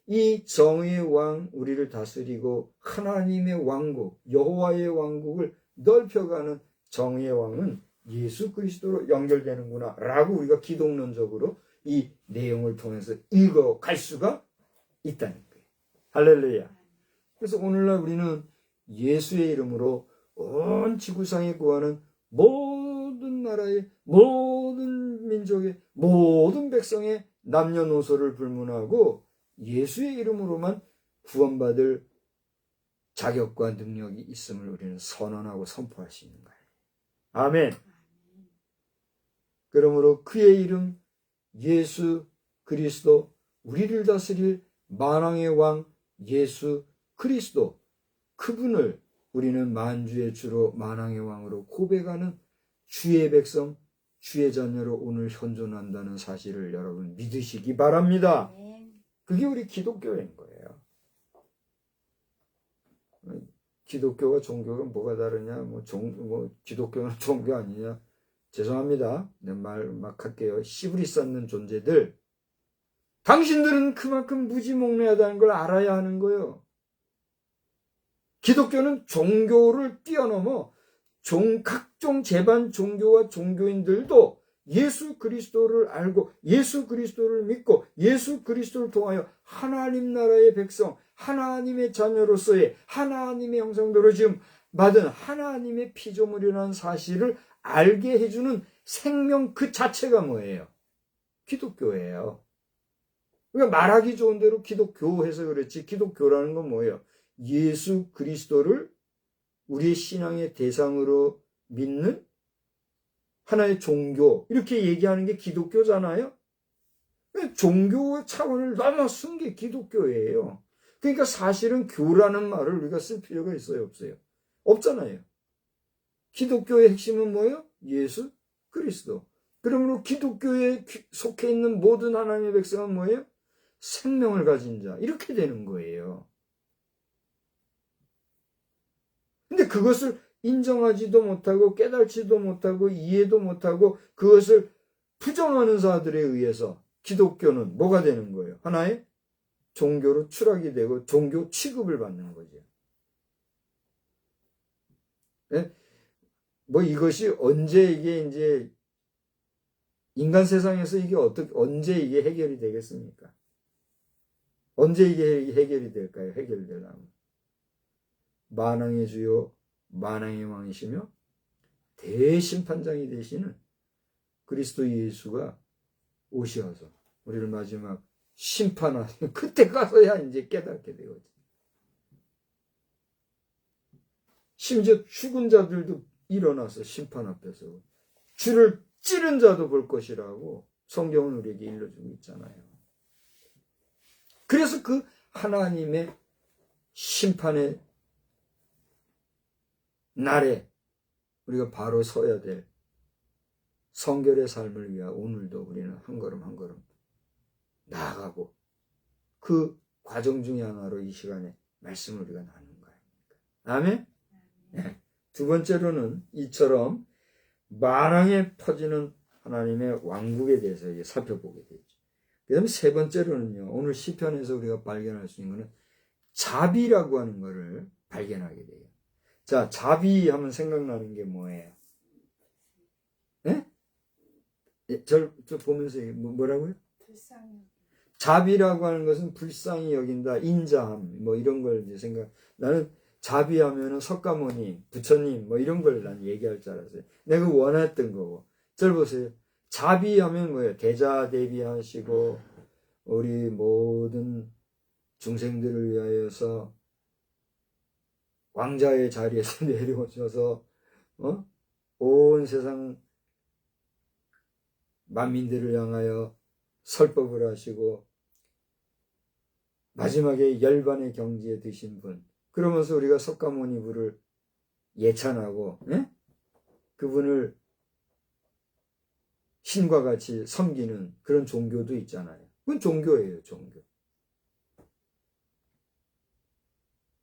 이 정의의 왕, 우리를 다스리고 하나님의 왕국, 여호와의 왕국을 넓혀가는 정의의 왕은 예수 그리스도로 연결되는구나 라고 우리가 기독론적으로 이 내용을 통해서 읽어갈 수가 있다는 거예요. 할렐루야. 그래서 오늘날 우리는 예수의 이름으로 온 지구상에 구하는 모든 나라의 모든 민족의 모든 백성의 남녀노소를 불문하고 예수의 이름으로만 구원받을 자격과 능력이 있음을 우리는 선언하고 선포할 수 있는 거예요. 아멘. 그러므로 그의 이름 예수 그리스도, 우리를 다스릴 만왕의 왕 예수 그리스도, 그분을 우리는 만주의 주로 만왕의 왕으로 고백하는 주의 백성, 주의 자녀로 오늘 현존한다는 사실을 여러분 믿으시기 바랍니다. 그게 우리 기독교인 거예요. 기독교와 종교가 뭐가 다르냐? 기독교는 종교 아니냐? 죄송합니다. 내 말 막 할게요. 씨부리 쌓는 존재들. 당신들은 그만큼 무지몽매하다는 걸 알아야 하는 거예요. 기독교는 종교를 뛰어넘어 각종 재반 종교와 종교인들도 예수 그리스도를 알고 예수 그리스도를 믿고 예수 그리스도를 통하여 하나님 나라의 백성, 하나님의 자녀로서의 하나님의 형상대로 지금 받은 하나님의 피조물이라는 사실을 알게 해주는 생명 그 자체가 뭐예요? 기독교예요. 그러니까 말하기 좋은 대로 기독교 해서 그렇지, 기독교라는 건 뭐예요? 예수 그리스도를 우리의 신앙의 대상으로 믿는 하나의 종교, 이렇게 얘기하는 게 기독교잖아요. 종교의 차원을 넘어선 게 기독교예요. 그러니까 사실은 교라는 말을 우리가 쓸 필요가 있어요, 없어요? 없잖아요. 기독교의 핵심은 뭐예요? 예수 그리스도. 그러므로 기독교에 속해 있는 모든 하나님의 백성은 뭐예요? 생명을 가진 자. 이렇게 되는 거예요. 근데 그것을 인정하지도 못하고 깨달지도 못하고 이해도 못하고 그것을 부정하는 자들에 의해서 기독교는 뭐가 되는 거예요? 하나의 종교로 추락이 되고 종교 취급을 받는 거죠. 예? 뭐 이것이 언제 이게 이제 인간 세상에서 이게 언제 이게 해결이 되겠습니까? 언제 이게 해결이 될까요? 해결되려면. 만왕의 주요, 만왕의 왕이시며 대심판장이 되시는 그리스도 예수가 오셔서 우리를 마지막 심판하시는 그때 가서야 이제 깨닫게 되거든요. 심지어 죽은 자들도 일어나서 심판 앞에서 주를 찌른 자도 볼 것이라고 성경은 우리에게 일러주고 있잖아요. 그래서 그 하나님의 심판의 날에 우리가 바로 서야 될 성결의 삶을 위해 오늘도 우리는 한 걸음 한 걸음 나아가고 그 과정 중에 하나로 이 시간에 말씀을 우리가 나누는 거예요. 아멘? 네. 두 번째로는 이처럼 만왕에 퍼지는 하나님의 왕국에 대해서 이제 살펴보게 되죠. 그 다음에 세 번째로는요, 오늘 시편에서 우리가 발견할 수 있는 것은 자비라고 하는 것을 발견하게 돼요. 자, 자비 하면 생각나는 게 뭐예요? 네? 저 보면서 뭐라고요? 불쌍히. 자비라고 하는 것은 불쌍히 여긴다, 인자함, 뭐 이런 걸 이제 나는 자비하면은 석가모니, 부처님, 뭐 이런 걸 난 얘기할 줄 알았어요. 내가 원했던 거고. 절 보세요. 자비하면 뭐예요? 대자대비하시고, 우리 모든 중생들을 위하여서 왕자의 자리에서 내려오셔서, 온 세상 만민들을 향하여 설법을 하시고, 마지막에 열반의 경지에 드신 분, 그러면서 우리가 석가모니 부를 예찬하고, 예? 그분을 신과 같이 섬기는 그런 종교도 있잖아요. 그건 종교예요, 종교.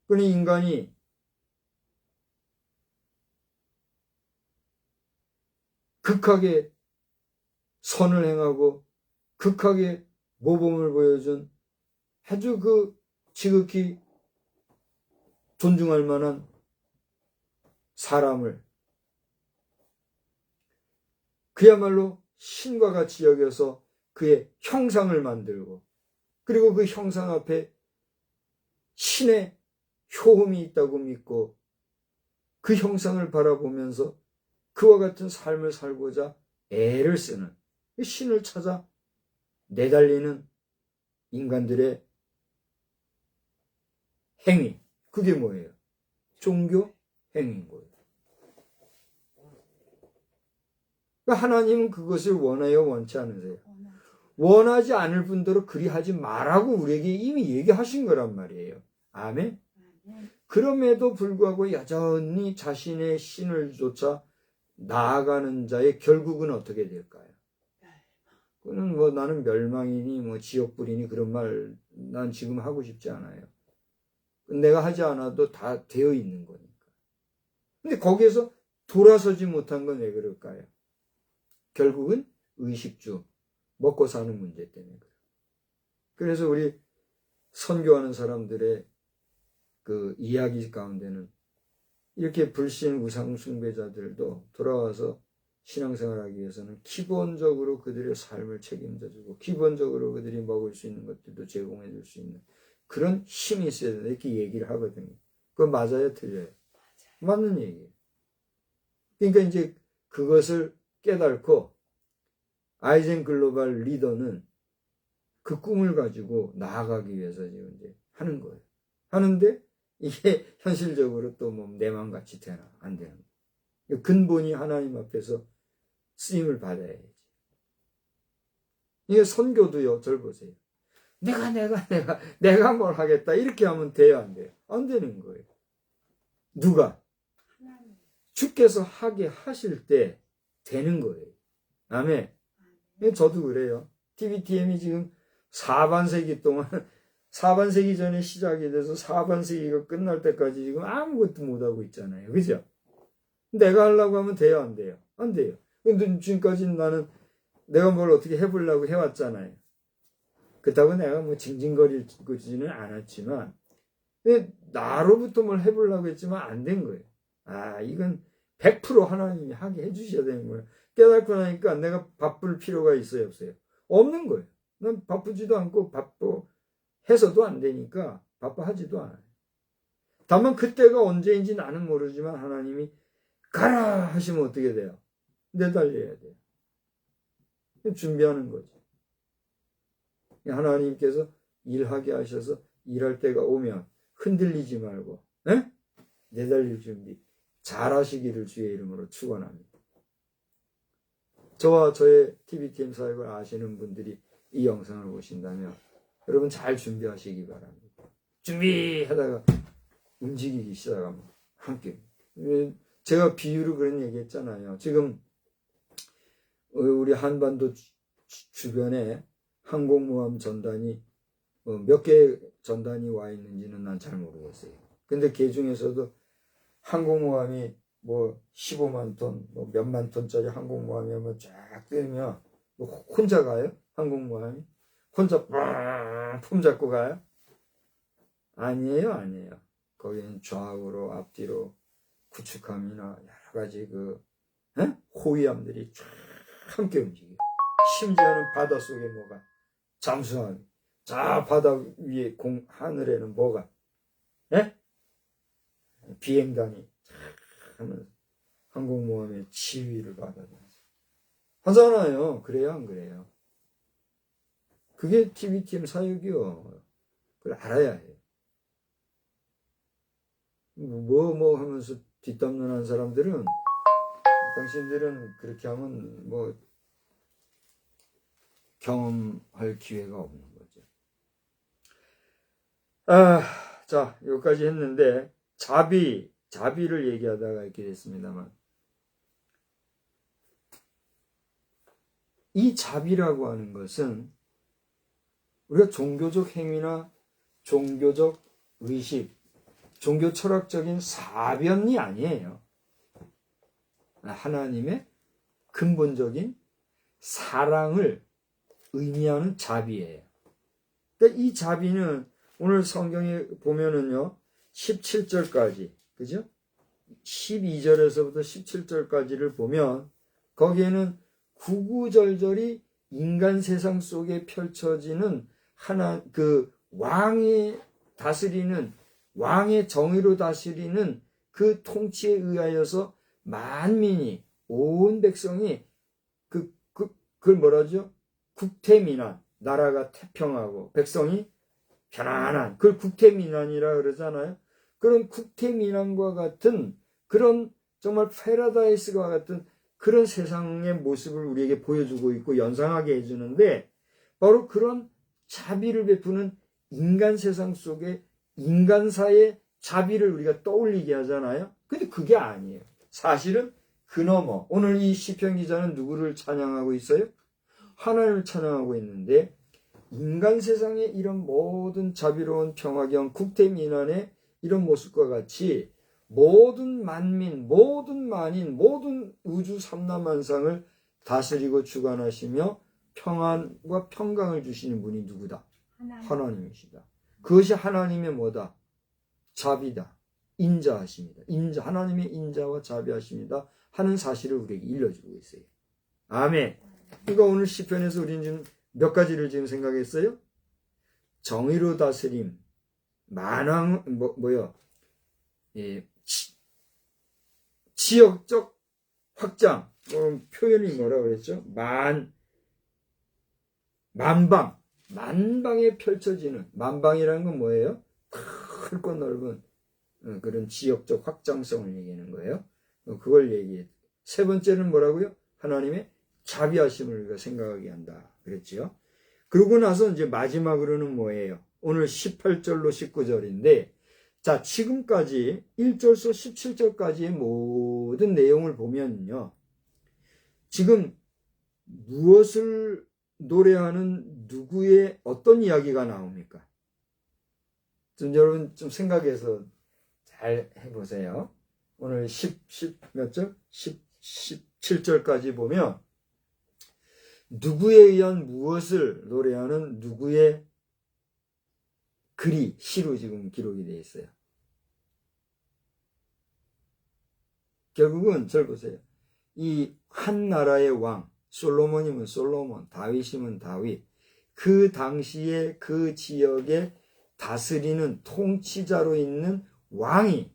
그러니 인간이 극하게 선을 행하고 극하게 모범을 보여준 아주 그 지극히 존중할 만한 사람을 그야말로 신과 같이 여겨서 그의 형상을 만들고, 그리고 그 형상 앞에 신의 효험이 있다고 믿고 그 형상을 바라보면서 그와 같은 삶을 살고자 애를 쓰는 신을 찾아 내달리는 인간들의 행위, 그게 뭐예요? 종교 행위인 거예요. 하나님은 그것을 원해요, 원치 않으세요? 원하지 않을 분들은 그리하지 말라고 우리에게 이미 얘기하신 거란 말이에요. 아멘? 그럼에도 불구하고 여전히 자신의 신을 쫓아 나아가는 자의 결국은 어떻게 될까요? 그는 뭐 나는 멸망이니 뭐 지옥불이니 그런 말 난 지금 하고 싶지 않아요. 내가 하지 않아도 다 되어 있는 거니까. 근데 거기에서 돌아서지 못한 건 왜 그럴까요? 결국은 의식주, 먹고 사는 문제 때문에 그래요. 그래서 우리 선교하는 사람들의 그 이야기 가운데는 이렇게 불신 우상 숭배자들도 돌아와서 신앙생활하기 위해서는 기본적으로 그들의 삶을 책임져주고 기본적으로 그들이 먹을 수 있는 것들도 제공해 줄 수 있는 그런 힘이 있어야 된다, 이렇게 얘기를 하거든요. 그건 맞아요, 틀려요? 맞는 얘기예요. 그러니까 이제 그것을 깨닫고 아이젠 글로벌 리더는 그 꿈을 가지고 나아가기 위해서 지금 이제 하는 거예요. 하는데 이게 현실적으로 또 뭐 내 맘같이 되나 안 되는 거예요. 근본이 하나님 앞에서 쓰임을 받아야지. 이게 선교도요, 절 보세요. 내가 뭘 하겠다 이렇게 하면 돼요, 안 돼요? 안 되는 거예요. 누가? 주께서 하게 하실 때 되는 거예요. 아멘. 저도 그래요. TVTM이 지금 4반세기 동안 4반세기 전에 시작이 돼서 4반세기가 끝날 때까지 지금 아무것도 못하고 있잖아요. 그죠? 내가 하려고 하면 돼요, 안 돼요? 안 돼요. 근데 지금까지 나는 내가 뭘 어떻게 해보려고 해왔잖아요. 그렇다고 내가 뭐 징징거리지는 않았지만 나로부터 뭘 해보려고 했지만 안 된 거예요. 이건 100% 하나님이 하게 해주셔야 되는 거예요. 깨닫고 나니까 내가 바쁠 필요가 있어요, 없어요? 없는 거예요. 난 바쁘지도 않고 해서도 안 되니까 바빠하지도 않아요. 다만 그때가 언제인지 나는 모르지만 하나님이 가라 하시면 어떻게 돼요? 내달려야 돼요. 준비하는 거죠. 하나님께서 일하게 하셔서 일할 때가 오면 흔들리지 말고 내달릴 준비 잘 하시기를 주의 이름으로 축원합니다. 저와 저의 TVTM 사역을 아시는 분들이 이 영상을 보신다면 여러분 잘 준비하시기 바랍니다. 준비하다가 움직이기 시작하면 함께. 제가 비유로 그런 얘기 했잖아요. 지금 우리 한반도 주변에 항공모함 전단이 몇 개 전단이 와 있는지는 난 잘 모르겠어요. 근데 그 중에서도 항공모함이 뭐 15만 톤, 뭐 몇만 톤짜리 항공모함이 한번 쫙 뜨면 혼자 가요? 항공모함이? 혼자 품 잡고 가요? 아니에요. 거기는 좌우로 앞뒤로 구축함이나 여러 가지 호위함들이 쫙 함께 움직여요. 심지어는 바닷속에 뭐가 잠수함, 저 바다 위에 하늘에는 뭐가 비행단이 하면서 항공모함의 지휘를 받아들여서 하잖아요. 그래요, 안 그래요? 그게 TVTM 사역이요. 그걸 알아야 해요. 뭐 하면서 뒷담론한 사람들은 당신들은 그렇게 하면 뭐 경험할 기회가 없는 거죠. 자, 여기까지 했는데 자비를 얘기하다가 이렇게 됐습니다만 이 자비라고 하는 것은 우리가 종교적 행위나 종교적 의식, 종교 철학적인 사변이 아니에요. 하나님의 근본적인 사랑을 의미하는 자비예요. 그러니까 이 자비는 오늘 성경에 보면은요, 17절까지, 그죠? 12절에서부터 17절까지를 보면, 거기에는 구구절절히 인간 세상 속에 펼쳐지는 왕의 다스리는, 왕의 정의로 다스리는 그 통치에 의하여서 만민이, 온 백성이 그걸 뭐라죠? 국태민안, 나라가 태평하고 백성이 편안한, 그걸 국태민안이라 그러잖아요. 그런 국태민안과 같은 그런 정말 패러다이스와 같은 그런 세상의 모습을 우리에게 보여주고 있고 연상하게 해주는데, 바로 그런 자비를 베푸는 인간 세상 속에 인간사의 자비를 우리가 떠올리게 하잖아요. 근데 그게 아니에요. 사실은 그 너머, 오늘 이 시편 기자는 누구를 찬양하고 있어요? 하나님을 찬양하고 있는데, 인간 세상의 이런 모든 자비로운 평화경 국태민안의 이런 모습과 같이 모든 만민, 모든 만인, 모든 우주 삼라만상을 다스리고 주관하시며 평안과 평강을 주시는 분이 누구다? 하나님이시다. 그것이 하나님의 뭐다? 자비다. 인자하십니다. 하나님의 인자와 자비하십니다 하는 사실을 우리에게 일러주고 있어요. 아멘. 그러니까 오늘 시편에서 우리는 지금 몇 가지를 지금 생각했어요? 정의로 다스림, 지역적 확장, 표현이 뭐라고 그랬죠? 만방에 펼쳐지는, 만방이라는 건 뭐예요? 크고 넓은 그런 지역적 확장성을 얘기하는 거예요. 그걸 얘기해. 세 번째는 뭐라고요? 하나님의 자비하심을 우리가 생각하게 한다. 그랬죠? 그러고 나서 이제 마지막으로는 뭐예요? 오늘 18절로 19절인데, 자, 지금까지 1절서 17절까지의 모든 내용을 보면요. 지금 무엇을 노래하는 누구의 어떤 이야기가 나옵니까? 여러분 좀 생각해서 잘 해보세요. 오늘 17절까지 보면 누구에 의한 무엇을 노래하는 누구의 시로 지금 기록이 되어 있어요. 결국은 절 보세요. 이 한 나라의 왕, 솔로몬이면 솔로몬, 다윗이면 다윗, 그 당시에 그 지역에 다스리는 통치자로 있는 왕이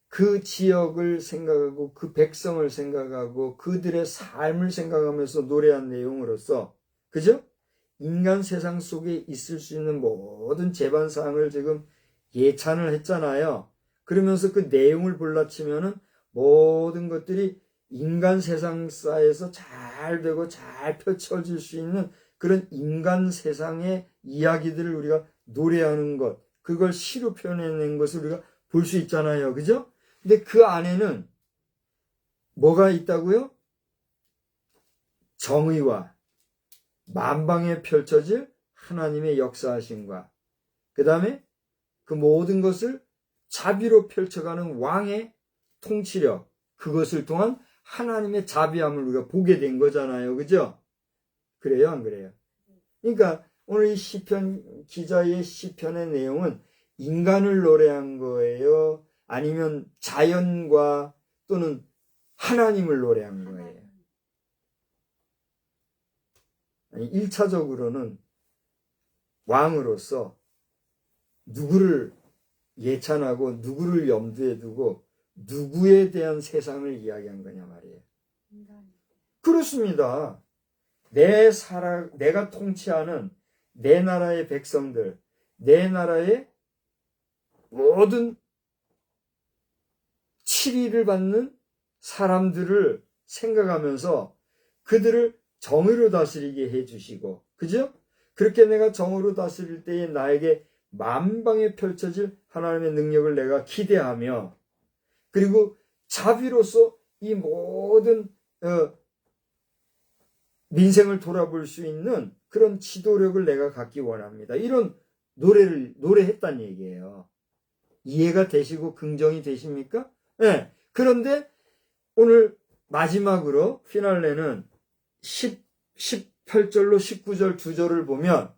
그 지역을 생각하고 그 백성을 생각하고 그들의 삶을 생각하면서 노래한 내용으로서, 그죠? 인간 세상 속에 있을 수 있는 모든 재반사항을 지금 예찬을 했잖아요. 그러면서 그 내용을 볼라치면은 모든 것들이 인간 세상사에서 잘 되고 잘 펼쳐질 수 있는 그런 인간 세상의 이야기들을 우리가 노래하는 것, 그걸 시로 표현해낸 것을 우리가 볼 수 있잖아요. 그죠? 근데 그 안에는 뭐가 있다고요? 정의와 만방에 펼쳐질 하나님의 역사하심과, 그 다음에 그 모든 것을 자비로 펼쳐가는 왕의 통치력, 그것을 통한 하나님의 자비함을 우리가 보게 된 거잖아요. 그죠? 그래요, 안 그래요? 그러니까 오늘 이 시편 기자의 시편의 내용은 인간을 노래한 거예요? 아니면 자연과 또는 하나님을 노래한 거예요? 아니, 1차적으로는 왕으로서 누구를 예찬하고 누구를 염두에 두고 누구에 대한 세상을 이야기한 거냐 말이에요. 그렇습니다. 내가 통치하는 내 나라의 백성들, 내 나라의 모든 치리를 받는 사람들을 생각하면서 그들을 정의로 다스리게 해주시고, 그죠? 그렇게 내가 정의로 다스릴 때에 나에게 만방에 펼쳐질 하나님의 능력을 내가 기대하며, 그리고 자비로서 이 모든 민생을 돌아볼 수 있는 그런 지도력을 내가 갖기 원합니다. 이런 노래했단 얘기예요. 이해가 되시고 긍정이 되십니까? 네. 그런데 오늘 마지막으로 피날레는 18절로 19절 두 절을 보면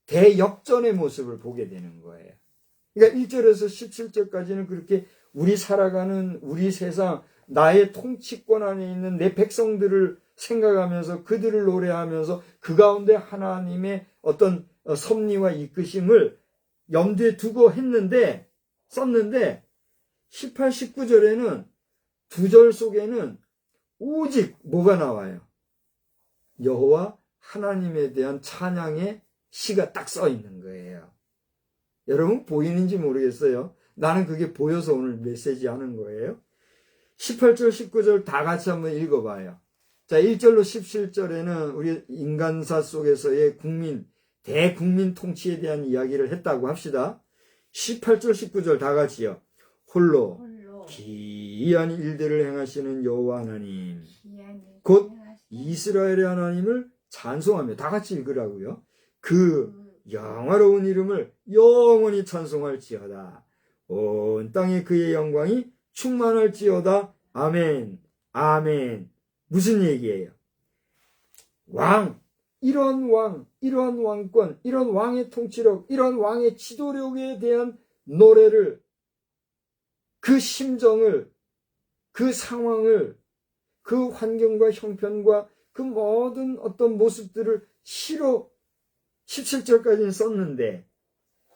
대역전의 모습을 보게 되는 거예요. 그러니까 1절에서 17절까지는 그렇게 우리 살아가는 우리 세상, 나의 통치권 안에 있는 내 백성들을 생각하면서 그들을 노래하면서 그 가운데 하나님의 어떤 섭리와 이끄심을 염두에 두고 썼는데 18, 19절에는 두 절 속에는 오직 뭐가 나와요? 여호와 하나님에 대한 찬양의 시가 딱 써 있는 거예요. 여러분 보이는지 모르겠어요. 나는 그게 보여서 오늘 메시지 하는 거예요. 18절, 19절 다 같이 한번 읽어봐요. 자, 1절로 17절에는 우리 인간사 속에서의 대국민 통치에 대한 이야기를 했다고 합시다. 18절, 19절 다 같이요. 홀로 기이한 일들을 행하시는 여호와 하나님, 곧 이스라엘의 하나님을 찬송하며, 다 같이 읽으라고요. 그 영화로운 이름을 영원히 찬송할지어다. 온 땅에 그의 영광이 충만할지어다. 아멘. 아멘. 무슨 얘기예요? 이러한 왕권, 이런 왕의 통치력, 이런 왕의 지도력에 대한 노래를, 그 심정을, 그 상황을, 그 환경과 형편과 그 모든 어떤 모습들을 시로 17절까지는 썼는데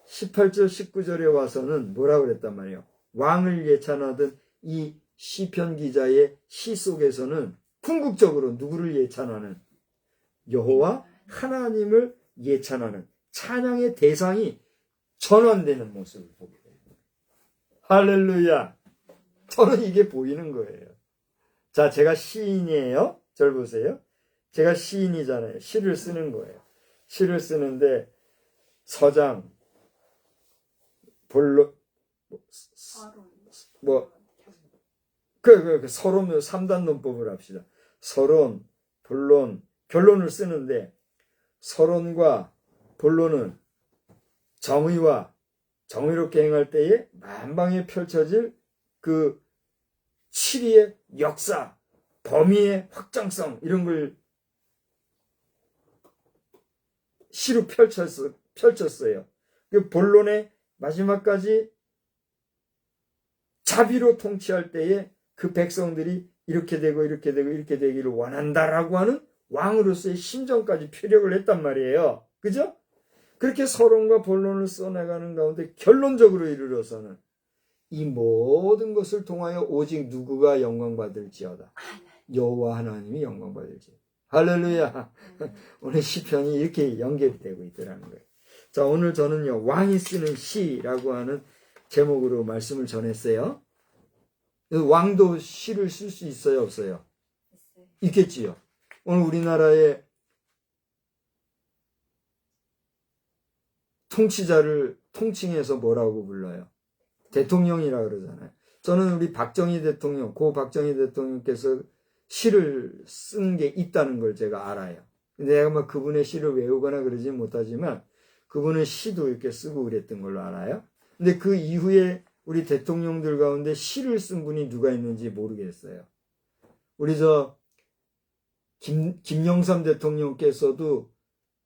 18절, 19절에 와서는 뭐라고 그랬단 말이에요? 왕을 예찬하던 이 시편 기자의 시 속에서는 궁극적으로 누구를 예찬하는? 여호와 하나님을 예찬하는 찬양의 대상이 전환되는 모습을 보게 돼요. 할렐루야. 저는 이게 보이는 거예요. 자, 제가 시인이에요. 절 보세요. 제가 시인이잖아요. 시를 쓰는 거예요. 시를 쓰는데 서장, 본론, 서론 3단 논법을 합시다. 서론, 본론, 결론을 쓰는데 서론과 본론은 정의롭게 행할 때에 만방에 펼쳐질 그 치리의 역사, 범위의 확장성, 이런 걸 시로 펼쳤어요. 그 본론의 마지막까지 자비로 통치할 때에 그 백성들이 이렇게 되고 이렇게 되고 이렇게 되기를 원한다라고 하는 왕으로서의 심정까지 표력을 했단 말이에요. 그죠? 그렇게 서론과 본론을 써나가는 가운데 결론적으로 이르러서는 이 모든 것을 통하여 오직 누구가 영광받을지어다. 여호와 하나님이 영광받을지어다. 할렐루야. 오늘 시편이 이렇게 연결이 되고 있더라는 거예요. 자, 오늘 저는요, 왕이 쓰는 시라고 하는 제목으로 말씀을 전했어요. 왕도 시를 쓸 수 있어요, 없어요? 있어요. 있겠지요. 오늘 우리나라의 통치자를 통칭해서 뭐라고 불러요? 대통령이라 그러잖아요. 저는 우리 박정희 대통령, 고 박정희 대통령께서 시를 쓴 게 있다는 걸 제가 알아요. 내가 막 그분의 시를 외우거나 그러지 못하지만 그분은 시도 이렇게 쓰고 그랬던 걸로 알아요. 근데 그 이후에 우리 대통령들 가운데 시를 쓴 분이 누가 있는지 모르겠어요. 우리 김영삼 대통령께서도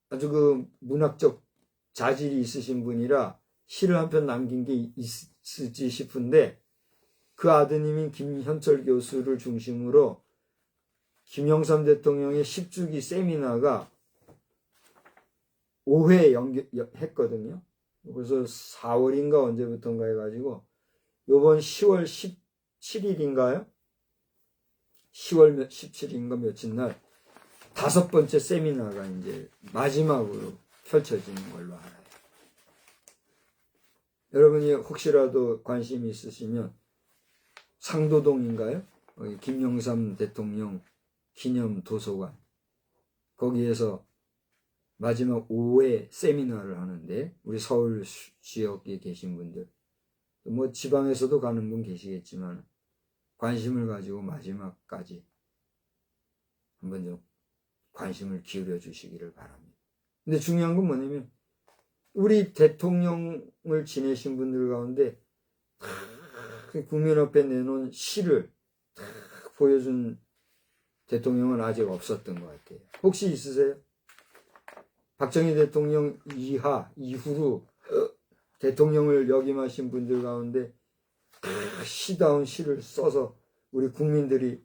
아주 그 문학적 자질이 있으신 분이라 시를 한 편 남긴 게 있을지 싶은데 그 아드님인 김현철 교수를 중심으로 김영삼 대통령의 10주기 세미나가 5회 했거든요. 그래서 4월인가 언제부턴가 해가지고 요번 10월 17일인가요? 10월 17일인가 며칠 날 5번째 세미나가 이제 마지막으로 펼쳐지는 걸로 알아요. 여러분이 혹시라도 관심이 있으시면 상도동인가요? 김영삼 대통령 기념 도서관 거기에서 마지막 5회 세미나를 하는데 우리 서울 지역에 계신 분들 뭐 지방에서도 가는 분 계시겠지만 관심을 가지고 마지막까지 한번 좀 관심을 기울여 주시기를 바랍니다. 근데 중요한 건 뭐냐면 우리 대통령을 지내신 분들 가운데 국민 앞에 내놓은 시를 보여준 대통령은 아직 없었던 것 같아요. 혹시 있으세요? 박정희 대통령 이후로 대통령을 역임하신 분들 가운데 시다운 시를 써서 우리 국민들이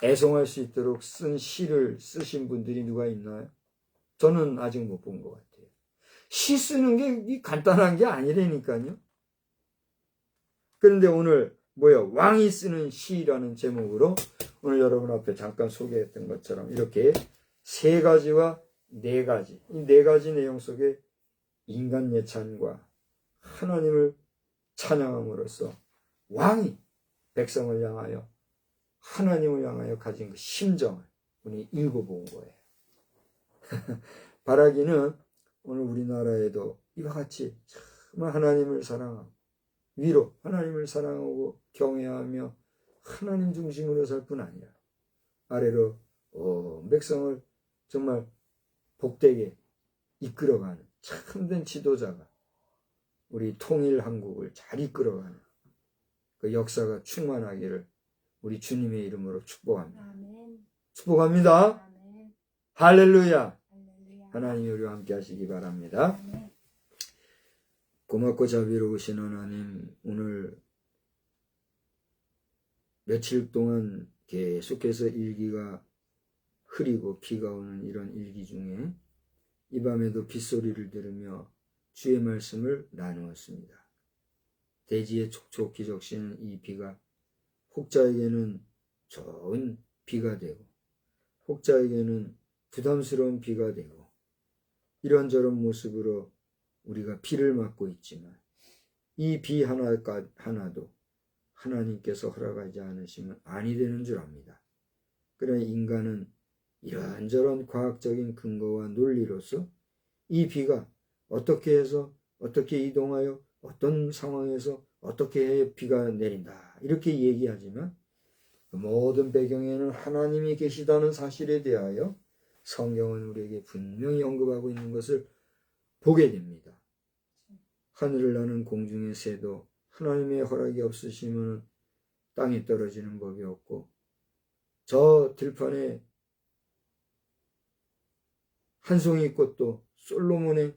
애송할 수 있도록 쓴 시를 쓰신 분들이 누가 있나요? 저는 아직 못 본 것 같아요. 시 쓰는 게 간단한 게 아니라니까요. 그런데 오늘 왕이 쓰는 시라는 제목으로 오늘 여러분 앞에 잠깐 소개했던 것처럼 이렇게 3가지와 4가지, 이 4가지 내용 속에 인간 예찬과 하나님을 찬양함으로써 왕이 백성을 향하여 하나님을 향하여 가진 그 심정을 우리 읽어본 거예요. 바라기는 오늘 우리나라에도 이와 같이 정말 하나님을 사랑하고 위로 하나님을 사랑하고 경외하며 하나님 중심으로 살 뿐 아니라 아래로 백성을 정말 복되게 이끌어가는 참된 지도자가 우리 통일 한국을 잘 이끌어가는 그 역사가 충만하기를 우리 주님의 이름으로 축복합니다. 아멘. 축복합니다. 아멘. 할렐루야. 할렐루야. 하나님이 우리와 함께 하시기 바랍니다. 아멘. 고맙고 자비로우신 하나님, 오늘 며칠 동안 계속해서 일기가 흐리고 비가 오는 이런 일기 중에 이 밤에도 빗소리를 들으며 주의 말씀을 나누었습니다. 대지에 촉촉히 적시는 이 비가 혹자에게는 좋은 비가 되고 혹자에게는 부담스러운 비가 되고 이런저런 모습으로 우리가 비를 맞고 있지만 이 비 하나도 하나님께서 허락하지 않으시면 아니 되는 줄 압니다. 그러나 인간은 이런저런 과학적인 근거와 논리로서 이 비가 어떻게 해서 어떻게 이동하여 어떤 상황에서 어떻게 해 비가 내린다 이렇게 얘기하지만 그 모든 배경에는 하나님이 계시다는 사실에 대하여 성경은 우리에게 분명히 언급하고 있는 것을 보게 됩니다. 하늘을 나는 공중의 새도 하나님의 허락이 없으시면 땅에 떨어지는 법이 없고 저 들판에 한 송이 꽃도 솔로몬의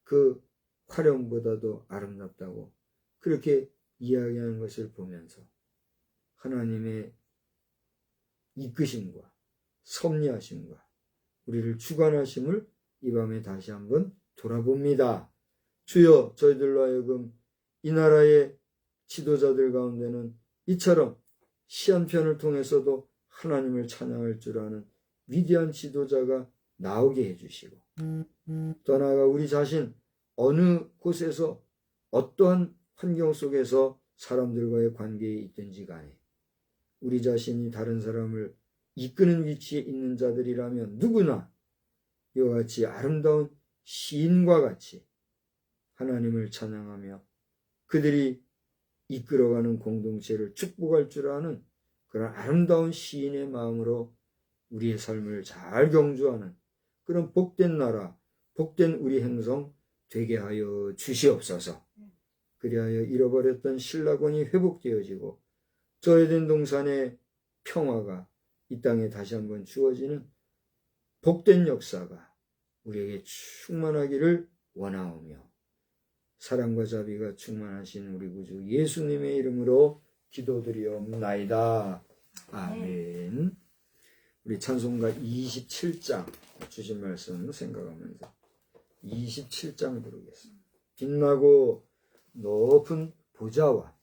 그 화령보다도 아름답다고 그렇게 이야기하는 것을 보면서 하나님의 이끄심과 섭리하심과 우리를 주관하심을 이 밤에 다시 한번 돌아봅니다. 주여, 저희들로 하여금 이 나라의 지도자들 가운데는 이처럼 시한편을 통해서도 하나님을 찬양할 줄 아는 위대한 지도자가 나오게 해주시고, 더 나아가 우리 자신 어느 곳에서 어떠한 환경 속에서 사람들과의 관계에 있든지 간에 우리 자신이 다른 사람을 이끄는 위치에 있는 자들이라면 누구나 이와 같이 아름다운 시인과 같이 하나님을 찬양하며 그들이 이끌어가는 공동체를 축복할 줄 아는 그런 아름다운 시인의 마음으로 우리의 삶을 잘 경주하는 그런 복된 나라, 복된 우리 행성 되게 하여 주시옵소서. 그리하여 잃어버렸던 신라권이 회복되어지고 저 에덴 동산의 평화가 이 땅에 다시 한번 주어지는 복된 역사가 우리에게 충만하기를 원하오며 사랑과 자비가 충만하신 우리 구주 예수님의 이름으로 기도드리옵나이다. 아멘. 우리 찬송가 27장 주신 말씀 생각하면서 27장 부르겠습니다. 빛나고 높은 보좌와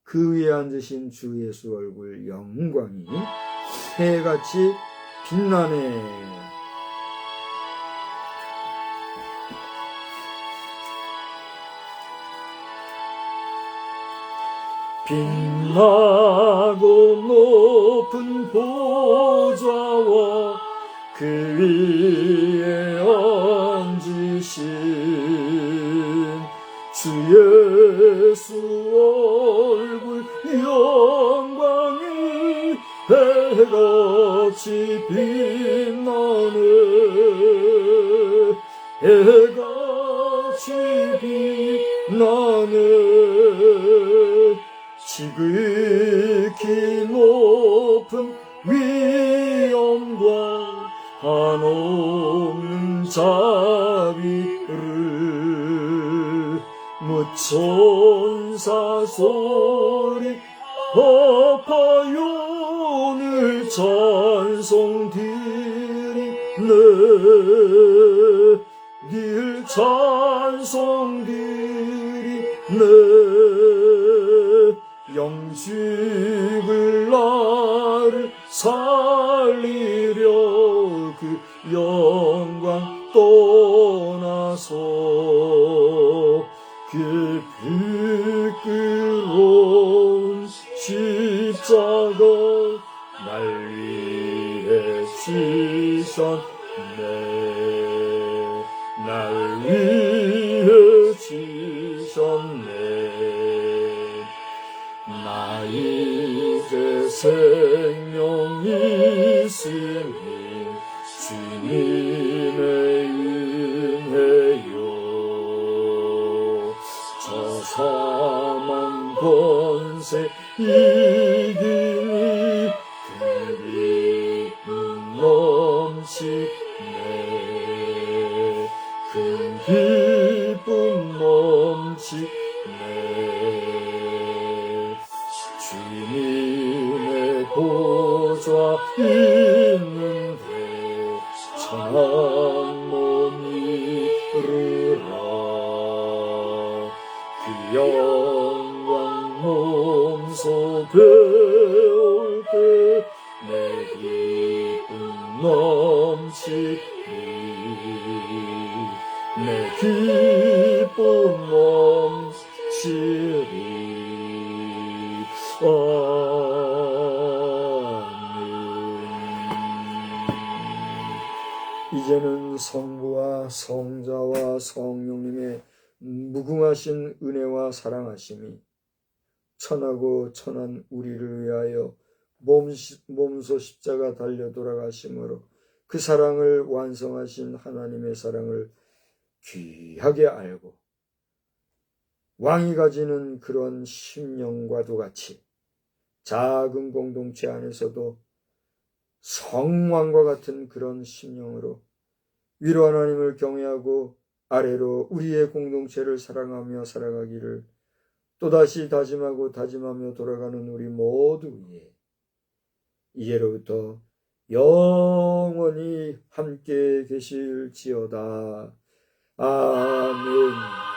그 위에 앉으신 주 예수 얼굴 영광이 해같이 빛나네. 빛나고 높은 보좌와 그 위에 앉으신 주 예수 얼굴 영광이 해같이 빛나네. 해같이 빛나네. 지극히 높은 위엄과 한없는 자비를 무천사 소리 합하여 늘 찬송드리네. 늘 찬송드리네. 영식을 나를 살리려 그 영광 떠나서 그 부끄러운 십자가 날 위해 지셨네. 날 위해 지셨네. 나 이제 생명이 있으니 주님의 은혜요. 저 사망 권세 이기니 그 기쁨 넘치네. 그 기쁨 넘치네. 주님의 보좌 있는데 천한 몸이 이르라. 그 영광 몸소 배울 때 내 기쁨 넘치리. 내 기쁨 넘치리. 이제는 성부와 성자와 성령님의 무궁하신 은혜와 사랑하심이 천하고 천한 우리를 위하여 몸소 십자가 달려 돌아가심으로 그 사랑을 완성하신 하나님의 사랑을 귀하게 알고 왕이 가지는 그런 심령과도 같이 작은 공동체 안에서도 성왕과 같은 그런 심령으로 위로 하나님을 경외하고 아래로 우리의 공동체를 사랑하며 살아가기를 또다시 다짐하고 다짐하며 돌아가는 우리 모두 위에 이제로부터 영원히 함께 계실지어다. 아멘.